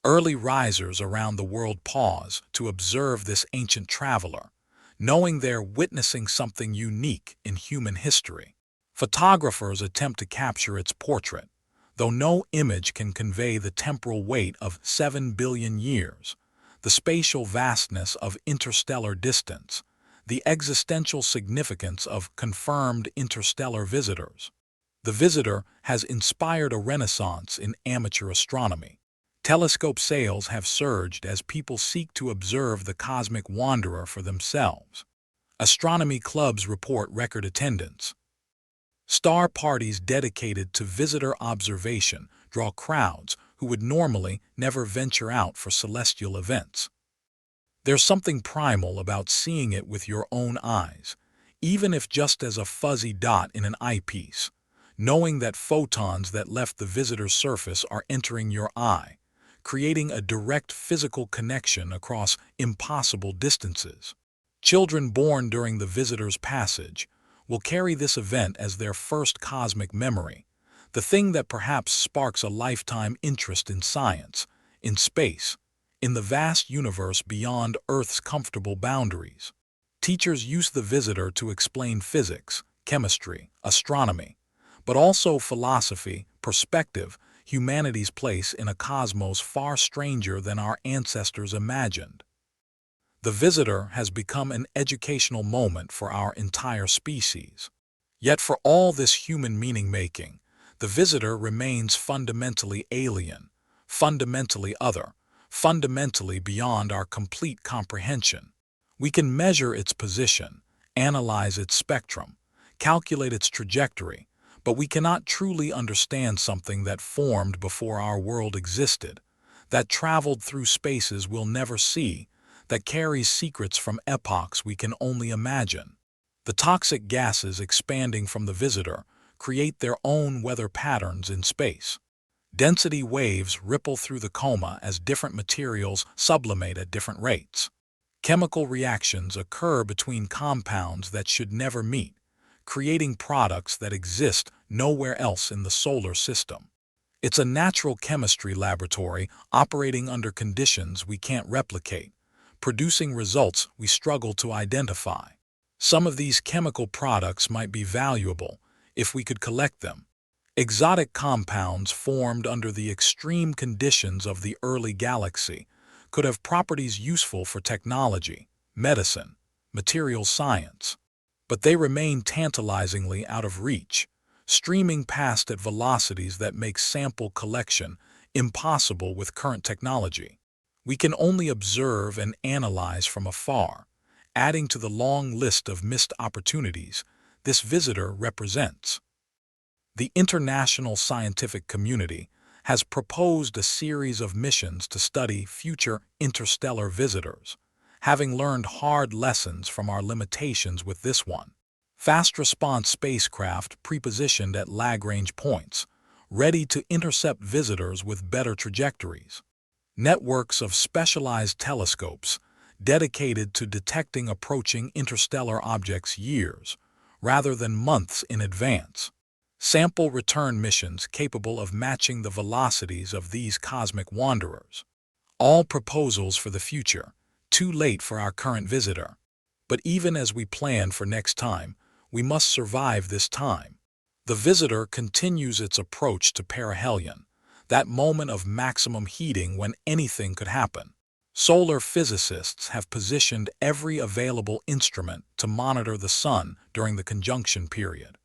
Early risers around the world pause to observe this ancient traveler, knowing they're witnessing something unique in human history. Photographers attempt to capture its portrait, though no image can convey the temporal weight of 7 billion years, the spatial vastness of interstellar distance, the existential significance of confirmed interstellar visitors. The visitor has inspired a renaissance in amateur astronomy. Telescope sales have surged as people seek to observe the cosmic wanderer for themselves. Astronomy clubs report record attendance. Star parties dedicated to visitor observation draw crowds who would normally never venture out for celestial events. There's something primal about seeing it with your own eyes, even if just as a fuzzy dot in an eyepiece, knowing that photons that left the visitor's surface are entering your eye, creating a direct physical connection across impossible distances. Children born during the visitor's passage will carry this event as their first cosmic memory, the thing that perhaps sparks a lifetime interest in science, in space, in the vast universe beyond Earth's comfortable boundaries. Teachers use the visitor to explain physics, chemistry, astronomy, but also philosophy, perspective, humanity's place in a cosmos far stranger than our ancestors imagined. The visitor has become an educational moment for our entire species. Yet for all this human meaning-making, the visitor remains fundamentally alien, fundamentally other, fundamentally beyond our complete comprehension. We can measure its position, analyze its spectrum, calculate its trajectory, but we cannot truly understand something that formed before our world existed, that traveled through spaces we'll never see, that carries secrets from epochs we can only imagine. The toxic gases expanding from the visitor create their own weather patterns in space. Density waves ripple through the coma as different materials sublimate at different rates. Chemical reactions occur between compounds that should never meet, creating products that exist nowhere else in the solar system. It's a natural chemistry laboratory operating under conditions we can't replicate, producing results we struggle to identify. Some of these chemical products might be valuable if we could collect them. Exotic compounds formed under the extreme conditions of the early galaxy could have properties useful for technology, medicine, materials science. But they remain tantalizingly out of reach, streaming past at velocities that make sample collection impossible with current technology. We can only observe and analyze from afar, adding to the long list of missed opportunities this visitor represents. The international scientific community has proposed a series of missions to study future interstellar visitors, having learned hard lessons from our limitations with this one. Fast-response spacecraft prepositioned at Lagrange points, ready to intercept visitors with better trajectories. Networks of specialized telescopes dedicated to detecting approaching interstellar objects years, rather than months in advance. Sample return missions capable of matching the velocities of these cosmic wanderers. All proposals for the future, too late for our current visitor. But even as we plan for next time, we must survive this time. The visitor continues its approach to perihelion, that moment of maximum heating when anything could happen. Solar physicists have positioned every available instrument to monitor the sun during the conjunction period,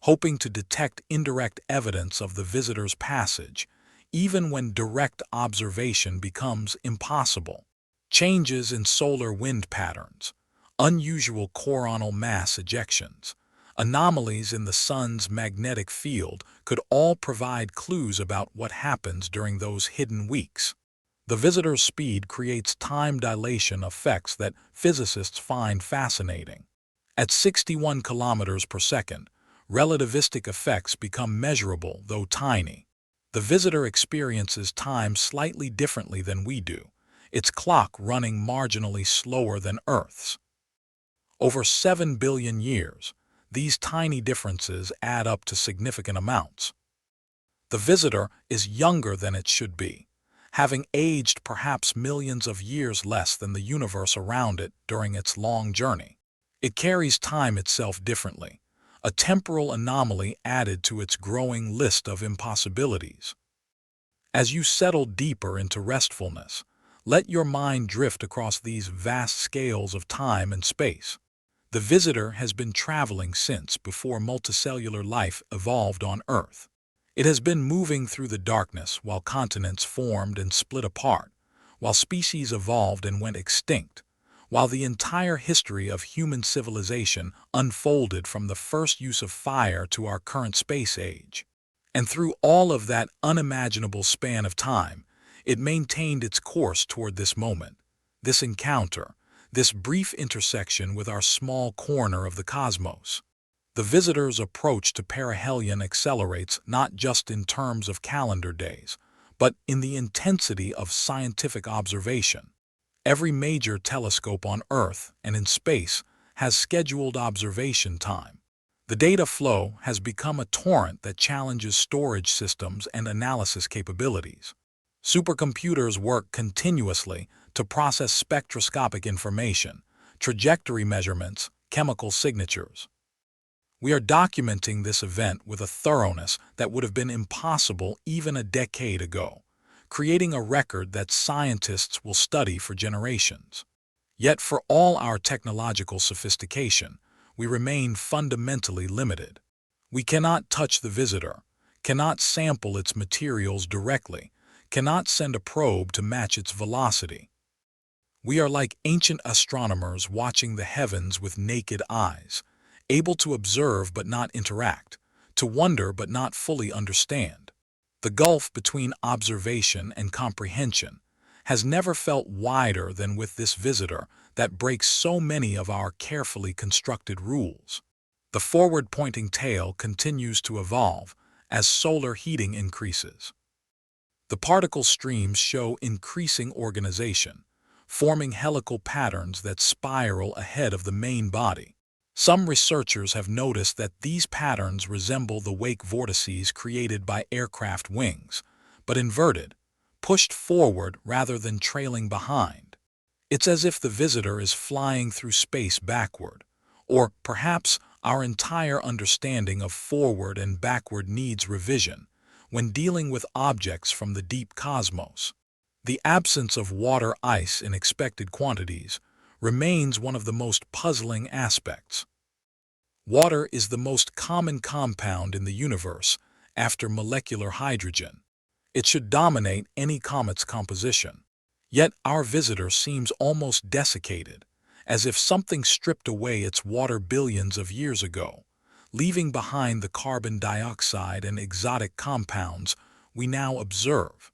hoping to detect indirect evidence of the visitor's passage, even when direct observation becomes impossible. Changes in solar wind patterns, unusual coronal mass ejections, anomalies in the sun's magnetic field could all provide clues about what happens during those hidden weeks. The visitor's speed creates time dilation effects that physicists find fascinating. At 61 kilometers per second, relativistic effects become measurable, though tiny. The visitor experiences time slightly differently than we do, its clock running marginally slower than Earth's. Over 7 billion years, these tiny differences add up to significant amounts. The visitor is younger than it should be, having aged perhaps millions of years less than the universe around it during its long journey. It carries time itself differently, a temporal anomaly added to its growing list of impossibilities. As you settle deeper into restfulness, let your mind drift across these vast scales of time and space. The visitor has been traveling since before multicellular life evolved on Earth. It has been moving through the darkness while continents formed and split apart, while species evolved and went extinct, while the entire history of human civilization unfolded from the first use of fire to our current space age. And through all of that unimaginable span of time, it maintained its course toward this moment, this encounter, this brief intersection with our small corner of the cosmos. The visitor's approach to perihelion accelerates not just in terms of calendar days, but in the intensity of scientific observation. Every major telescope on Earth and in space has scheduled observation time. The data flow has become a torrent that challenges storage systems and analysis capabilities. Supercomputers work continuously to process spectroscopic information, trajectory measurements, chemical signatures. We are documenting this event with a thoroughness that would have been impossible even a decade ago, creating a record that scientists will study for generations. Yet for all our technological sophistication, we remain fundamentally limited. We cannot touch the visitor, cannot sample its materials directly, cannot send a probe to match its velocity. We are like ancient astronomers watching the heavens with naked eyes, able to observe but not interact, to wonder but not fully understand. The gulf between observation and comprehension has never felt wider than with this visitor that breaks so many of our carefully constructed rules. The forward-pointing tail continues to evolve as solar heating increases. The particle streams show increasing organization, forming helical patterns that spiral ahead of the main body. Some researchers have noticed that these patterns resemble the wake vortices created by aircraft wings, but inverted, pushed forward rather than trailing behind. It's as if the visitor is flying through space backward, or perhaps our entire understanding of forward and backward needs revision when dealing with objects from the deep cosmos. The absence of water ice in expected quantities remains one of the most puzzling aspects. Water is the most common compound in the universe after molecular hydrogen. It should dominate any comet's composition. Yet our visitor seems almost desiccated, as if something stripped away its water billions of years ago, leaving behind the carbon dioxide and exotic compounds we now observe.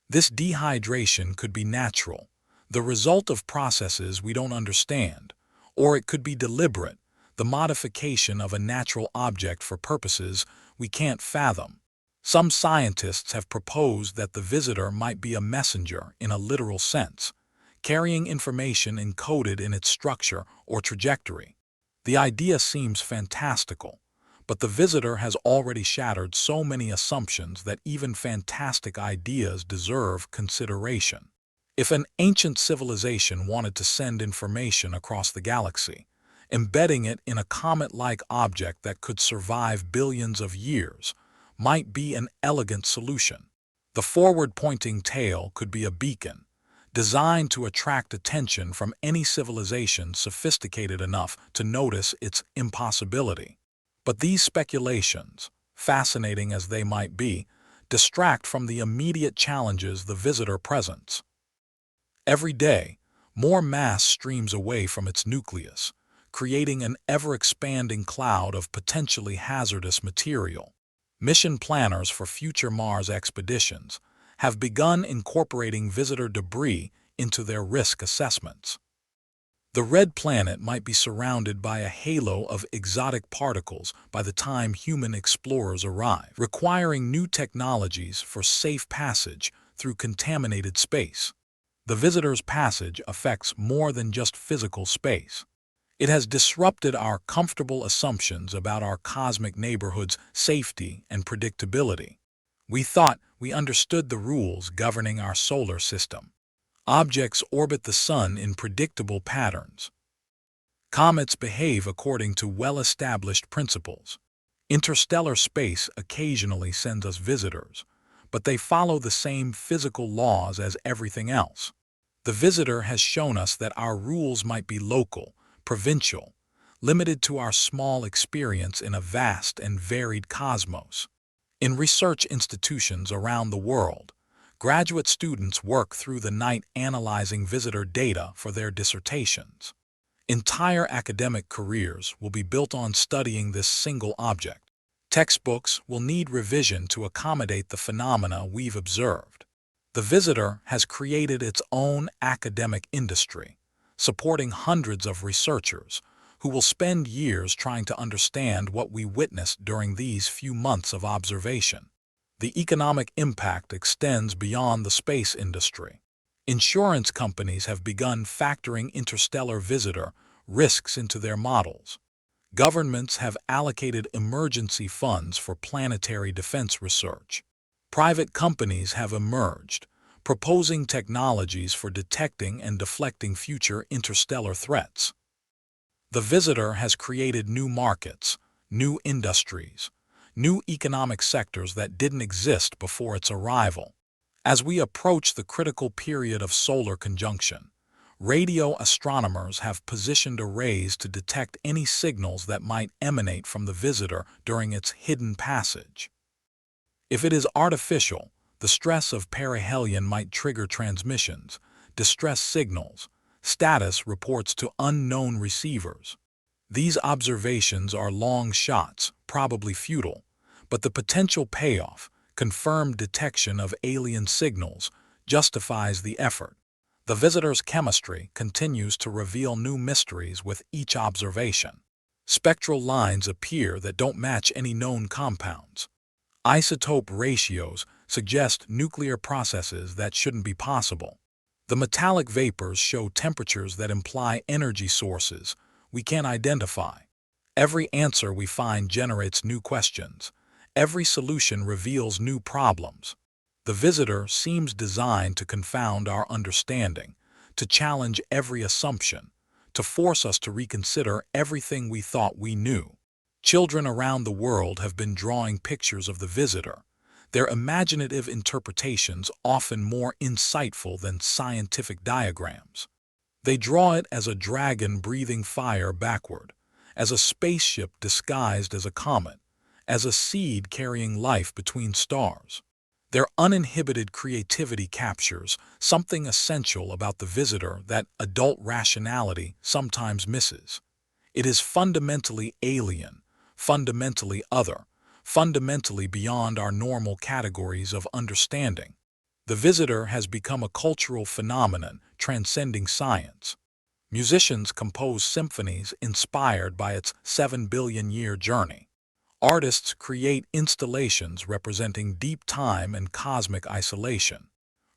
This dehydration could be natural, the result of processes we don't understand, or it could be deliberate, the modification of a natural object for purposes we can't fathom. Some scientists have proposed that the visitor might be a messenger in a literal sense, carrying information encoded in its structure or trajectory. The idea seems fantastical, but the visitor has already shattered so many assumptions that even fantastic ideas deserve consideration. If an ancient civilization wanted to send information across the galaxy, embedding it in a comet-like object that could survive billions of years might be an elegant solution. The forward-pointing tail could be a beacon, designed to attract attention from any civilization sophisticated enough to notice its impossibility. But these speculations, fascinating as they might be, distract from the immediate challenges the visitor presents. Every day, more mass streams away from its nucleus, creating an ever-expanding cloud of potentially hazardous material. Mission planners for future Mars expeditions have begun incorporating visitor debris into their risk assessments. The red planet might be surrounded by a halo of exotic particles by the time human explorers arrive, requiring new technologies for safe passage through contaminated space. The visitor's passage affects more than just physical space. It has disrupted our comfortable assumptions about our cosmic neighborhood's safety and predictability. We thought we understood the rules governing our solar system. Objects orbit the sun in predictable patterns. Comets behave according to well-established principles. Interstellar space occasionally sends us visitors, but they follow the same physical laws as everything else. The visitor has shown us that our rules might be local, provincial, limited to our small experience in a vast and varied cosmos. In research institutions around the world, graduate students work through the night analyzing visitor data for their dissertations. Entire academic careers will be built on studying this single object. Textbooks will need revision to accommodate the phenomena we've observed. The visitor has created its own academic industry, supporting hundreds of researchers who will spend years trying to understand what we witnessed during these few months of observation. The economic impact extends beyond the space industry. Insurance companies have begun factoring interstellar visitor risks into their models. Governments have allocated emergency funds for planetary defense research. Private companies have emerged, proposing technologies for detecting and deflecting future interstellar threats. The visitor has created new markets, new industries, new economic sectors that didn't exist before its arrival. As we approach the critical period of solar conjunction, Radio astronomers have positioned arrays to detect any signals that might emanate from the visitor during its hidden passage. If it is artificial, the stress of perihelion might trigger transmissions, distress signals, status reports to unknown receivers. These observations are long shots, probably futile, but the potential payoff, confirmed detection of alien signals, justifies the effort. The visitor's chemistry continues to reveal new mysteries with each observation. Spectral lines appear that don't match any known compounds. Isotope ratios suggest nuclear processes that shouldn't be possible. The metallic vapors show temperatures that imply energy sources we can't identify. Every answer we find generates new questions. Every solution reveals new problems. The visitor seems designed to confound our understanding, to challenge every assumption, to force us to reconsider everything we thought we knew. Children around the world have been drawing pictures of the visitor, their imaginative interpretations often more insightful than scientific diagrams. They draw it as a dragon breathing fire backward, as a spaceship disguised as a comet, as a seed carrying life between stars. Their uninhibited creativity captures something essential about the visitor that adult rationality sometimes misses. It is fundamentally alien, fundamentally other, fundamentally beyond our normal categories of understanding. The visitor has become a cultural phenomenon transcending science. Musicians compose symphonies inspired by its 7-billion-year journey. Artists create installations representing deep time and cosmic isolation.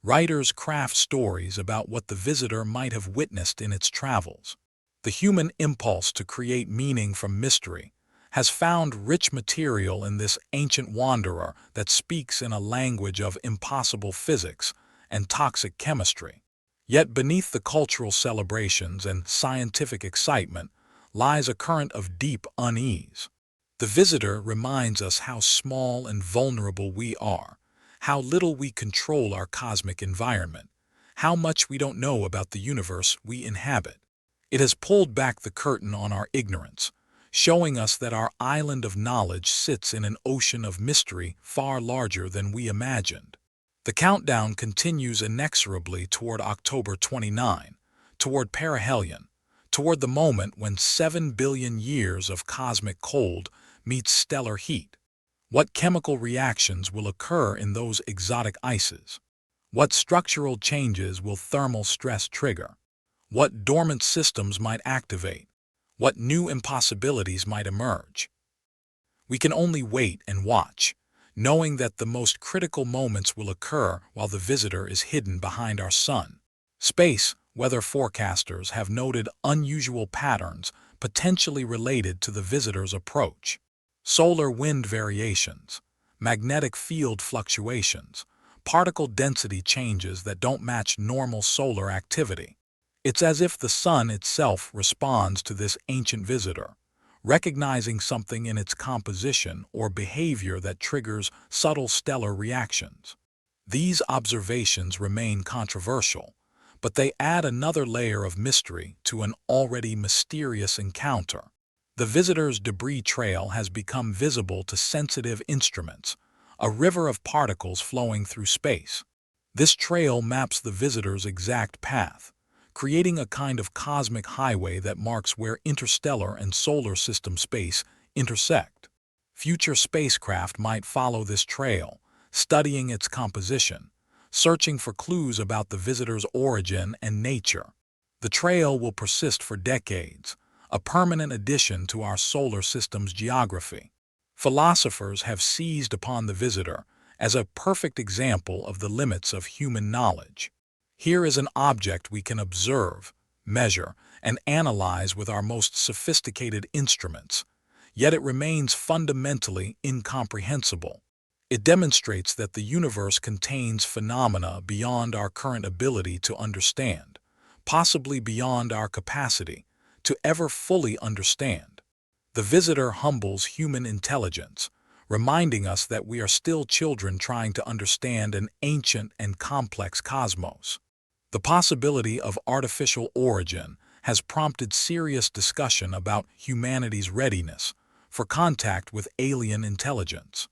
Writers craft stories about what the visitor might have witnessed in its travels. The human impulse to create meaning from mystery has found rich material in this ancient wanderer that speaks in a language of impossible physics and toxic chemistry. Yet beneath the cultural celebrations and scientific excitement lies a current of deep unease. The visitor reminds us how small and vulnerable we are, how little we control our cosmic environment, how much we don't know about the universe we inhabit. It has pulled back the curtain on our ignorance, showing us that our island of knowledge sits in an ocean of mystery far larger than we imagined. The countdown continues inexorably toward October 29, toward perihelion, toward the moment when 7 billion years of cosmic cold meets stellar heat. What chemical reactions will occur in those exotic ices? What structural changes will thermal stress trigger? What dormant systems might activate? What new impossibilities might emerge? We can only wait and watch, knowing that the most critical moments will occur while the visitor is hidden behind our sun. Space weather forecasters have noted unusual patterns potentially related to the visitor's approach. Solar wind variations, magnetic field fluctuations, particle density changes that don't match normal solar activity. It's as if the sun itself responds to this ancient visitor, recognizing something in its composition or behavior that triggers subtle stellar reactions. These observations remain controversial, but they add another layer of mystery to an already mysterious encounter. The visitor's debris trail has become visible to sensitive instruments, a river of particles flowing through space. This trail maps the visitor's exact path, creating a kind of cosmic highway that marks where interstellar and solar system space intersect. Future spacecraft might follow this trail, studying its composition, searching for clues about the visitor's origin and nature. The trail will persist for decades, a permanent addition to our solar system's geography. Philosophers have seized upon the visitor as a perfect example of the limits of human knowledge. Here is an object we can observe, measure, and analyze with our most sophisticated instruments, yet it remains fundamentally incomprehensible. It demonstrates that the universe contains phenomena beyond our current ability to understand, possibly beyond our capacity to ever fully understand. The visitor humbles human intelligence, reminding us that we are still children trying to understand an ancient and complex cosmos. The possibility of artificial origin has prompted serious discussion about humanity's readiness for contact with alien intelligence.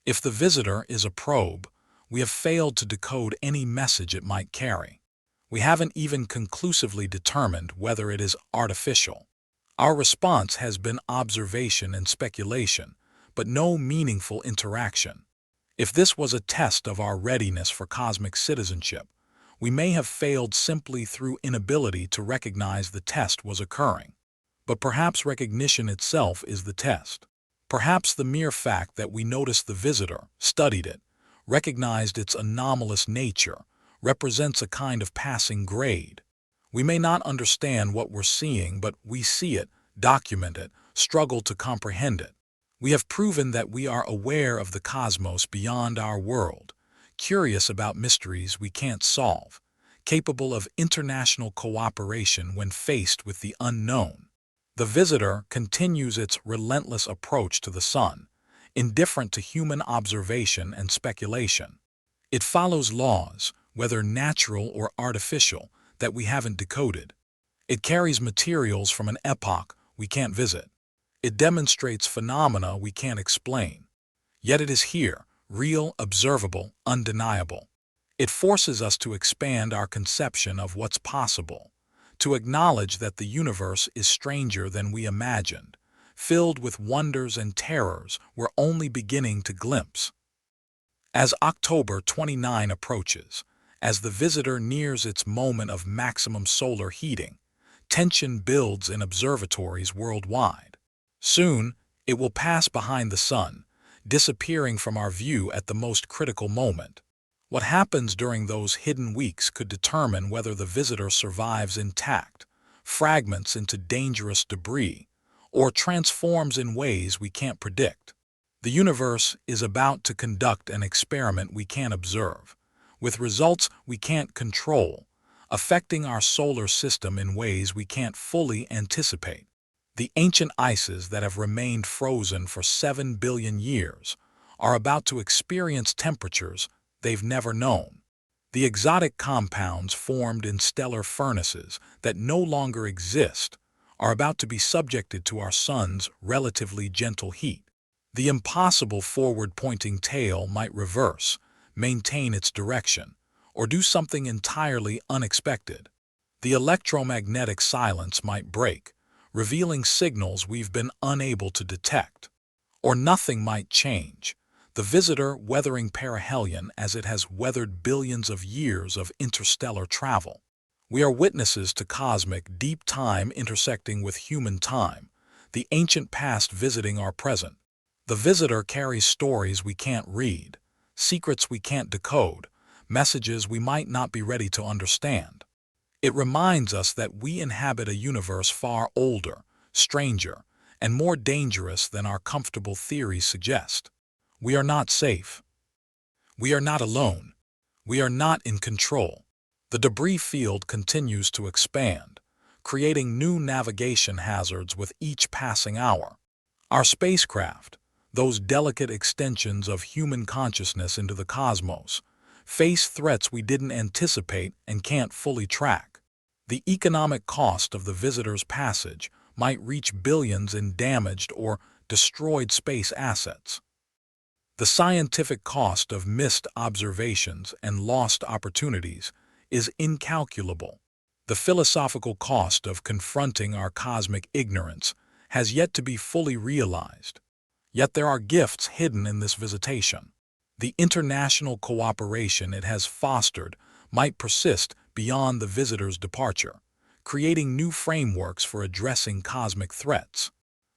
If the visitor is a probe, we have failed to decode any message it might carry. We haven't even conclusively determined whether it is artificial. Our response has been observation and speculation, but no meaningful interaction. If this was a test of our readiness for cosmic citizenship, we may have failed simply through inability to recognize the test was occurring. But perhaps recognition itself is the test. Perhaps the mere fact that we noticed the visitor, studied it, recognized its anomalous nature, represents a kind of passing grade. We may not understand what we're seeing, but we see it, document it, struggle to comprehend it. We have proven that we are aware of the cosmos beyond our world, curious about mysteries we can't solve, capable of international cooperation when faced with the unknown. The visitor continues its relentless approach to the sun, indifferent to human observation and speculation. It follows laws, whether natural or artificial, that we haven't decoded. It carries materials from an epoch we can't visit. It demonstrates phenomena we can't explain. Yet it is here, real, observable, undeniable. It forces us to expand our conception of what's possible, to acknowledge that the universe is stranger than we imagined, filled with wonders and terrors we're only beginning to glimpse. As October 29 approaches, as the visitor nears its moment of maximum solar heating, tension builds in observatories worldwide. Soon, it will pass behind the sun, disappearing from our view at the most critical moment. What happens during those hidden weeks could determine whether the visitor survives intact, fragments into dangerous debris, or transforms in ways we can't predict. The universe is about to conduct an experiment we can't observe, with results we can't control, affecting our solar system in ways we can't fully anticipate. The ancient ices that have remained frozen for 7 billion years are about to experience temperatures they've never known. The exotic compounds formed in stellar furnaces that no longer exist are about to be subjected to our sun's relatively gentle heat. The impossible forward-pointing tail might reverse, maintain its direction, or do something entirely unexpected. The electromagnetic silence might break, revealing signals we've been unable to detect. Or nothing might change, the visitor weathering perihelion as it has weathered billions of years of interstellar travel. We are witnesses to cosmic, deep time intersecting with human time, the ancient past visiting our present. The visitor carries stories we can't read, secrets we can't decode, messages we might not be ready to understand. It reminds us that we inhabit a universe far older, stranger, and more dangerous than our comfortable theories suggest. We are not safe. We are not alone. We are not in control. The debris field continues to expand, creating new navigation hazards with each passing hour. Our spacecraft, those delicate extensions of human consciousness into the cosmos, face threats we didn't anticipate and can't fully track. The economic cost of the visitor's passage might reach billions in damaged or destroyed space assets. The scientific cost of missed observations and lost opportunities is incalculable. The philosophical cost of confronting our cosmic ignorance has yet to be fully realized. Yet there are gifts hidden in this visitation. The international cooperation it has fostered might persist beyond the visitor's departure, creating new frameworks for addressing cosmic threats.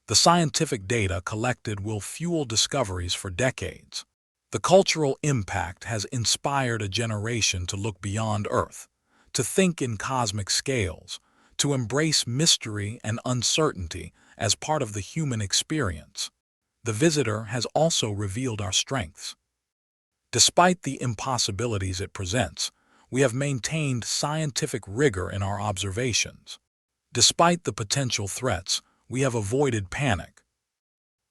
The scientific data collected will fuel discoveries for decades. The cultural impact has inspired a generation to look beyond Earth, to think in cosmic scales, to embrace mystery and uncertainty as part of the human experience. The visitor has also revealed our strengths. Despite the impossibilities it presents, we have maintained scientific rigor in our observations. Despite the potential threats, we have avoided panic.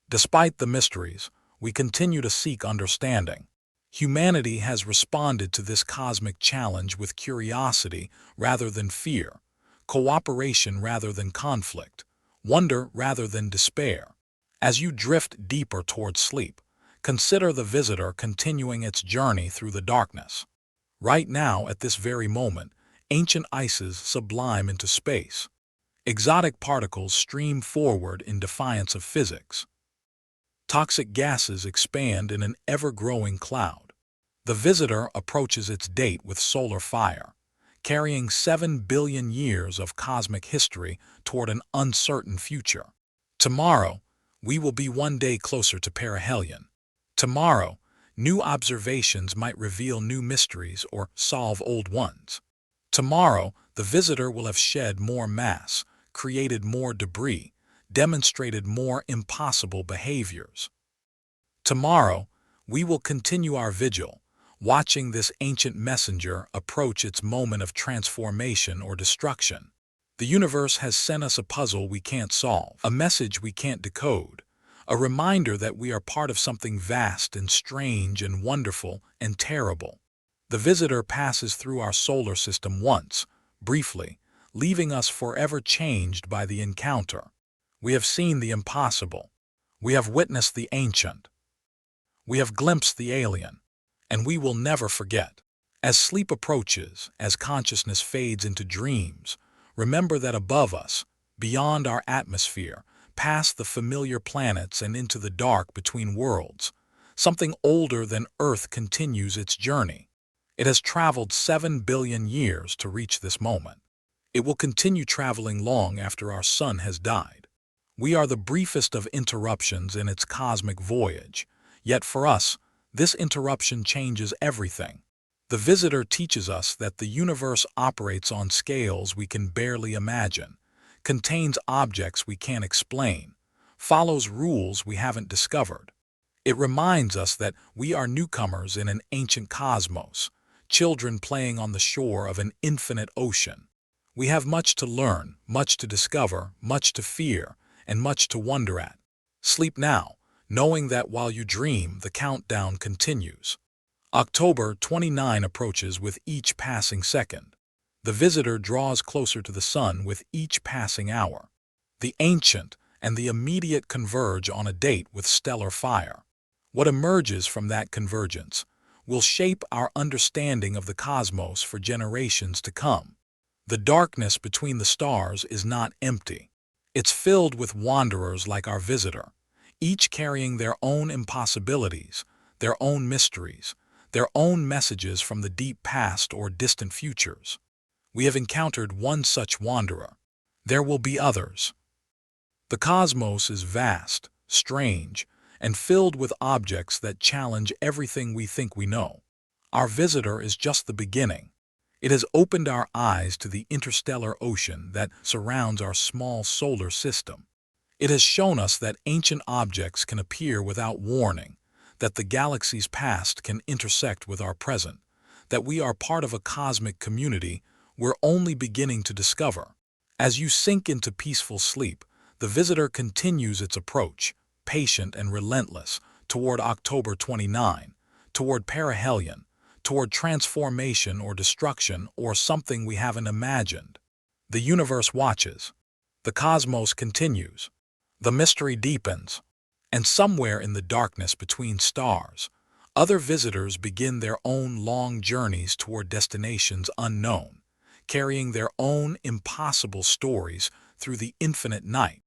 Despite the mysteries, we continue to seek understanding. Humanity has responded to this cosmic challenge with curiosity rather than fear, cooperation rather than conflict, wonder rather than despair. As you drift deeper toward sleep, consider the visitor continuing its journey through the darkness. Right now, at this very moment, ancient ices sublime into space. Exotic particles stream forward in defiance of physics. Toxic gases expand in an ever-growing cloud. The visitor approaches its date with solar fire, carrying 7 billion years of cosmic history toward an uncertain future. Tomorrow, we will be one day closer to perihelion. Tomorrow, new observations might reveal new mysteries or solve old ones. Tomorrow, the visitor will have shed more mass, created more debris, demonstrated more impossible behaviors. Tomorrow, we will continue our vigil, watching this ancient messenger approach its moment of transformation or destruction. The universe has sent us a puzzle we can't solve, a message we can't decode, a reminder that we are part of something vast and strange and wonderful and terrible. The visitor passes through our solar system once, briefly, leaving us forever changed by the encounter. We have seen the impossible. We have witnessed the ancient. We have glimpsed the alien, and we will never forget. As sleep approaches, as consciousness fades into dreams, remember that above us, beyond our atmosphere, past the familiar planets and into the dark between worlds, something older than Earth continues its journey. It has traveled 7 billion years to reach this moment. It will continue traveling long after our sun has died. We are the briefest of interruptions in its cosmic voyage, yet for us, this interruption changes everything. The visitor teaches us that the universe operates on scales we can barely imagine, contains objects we can't explain, follows rules we haven't discovered. It reminds us that we are newcomers in an ancient cosmos, children playing on the shore of an infinite ocean. We have much to learn, much to discover, much to fear, and much to wonder at. Sleep now, knowing that while you dream, the countdown continues. October 29 approaches with each passing second. The visitor draws closer to the sun with each passing hour. The ancient and the immediate converge on a date with stellar fire. What emerges from that convergence will shape our understanding of the cosmos for generations to come. The darkness between the stars is not empty. It's filled with wanderers like our visitor, each carrying their own impossibilities, their own mysteries, their own messages from the deep past or distant futures. We have encountered one such wanderer. There will be others. The cosmos is vast, strange, and filled with objects that challenge everything we think we know. Our visitor is just the beginning. It has opened our eyes to the interstellar ocean that surrounds our small solar system. It has shown us that ancient objects can appear without warning, that the galaxy's past can intersect with our present, that we are part of a cosmic community we're only beginning to discover. As you sink into peaceful sleep, the visitor continues its approach, patient and relentless, toward October 29, toward perihelion, toward transformation or destruction or something we haven't imagined. The universe watches. The cosmos continues. The mystery deepens. And somewhere in the darkness between stars, other visitors begin their own long journeys toward destinations unknown, carrying their own impossible stories through the infinite night.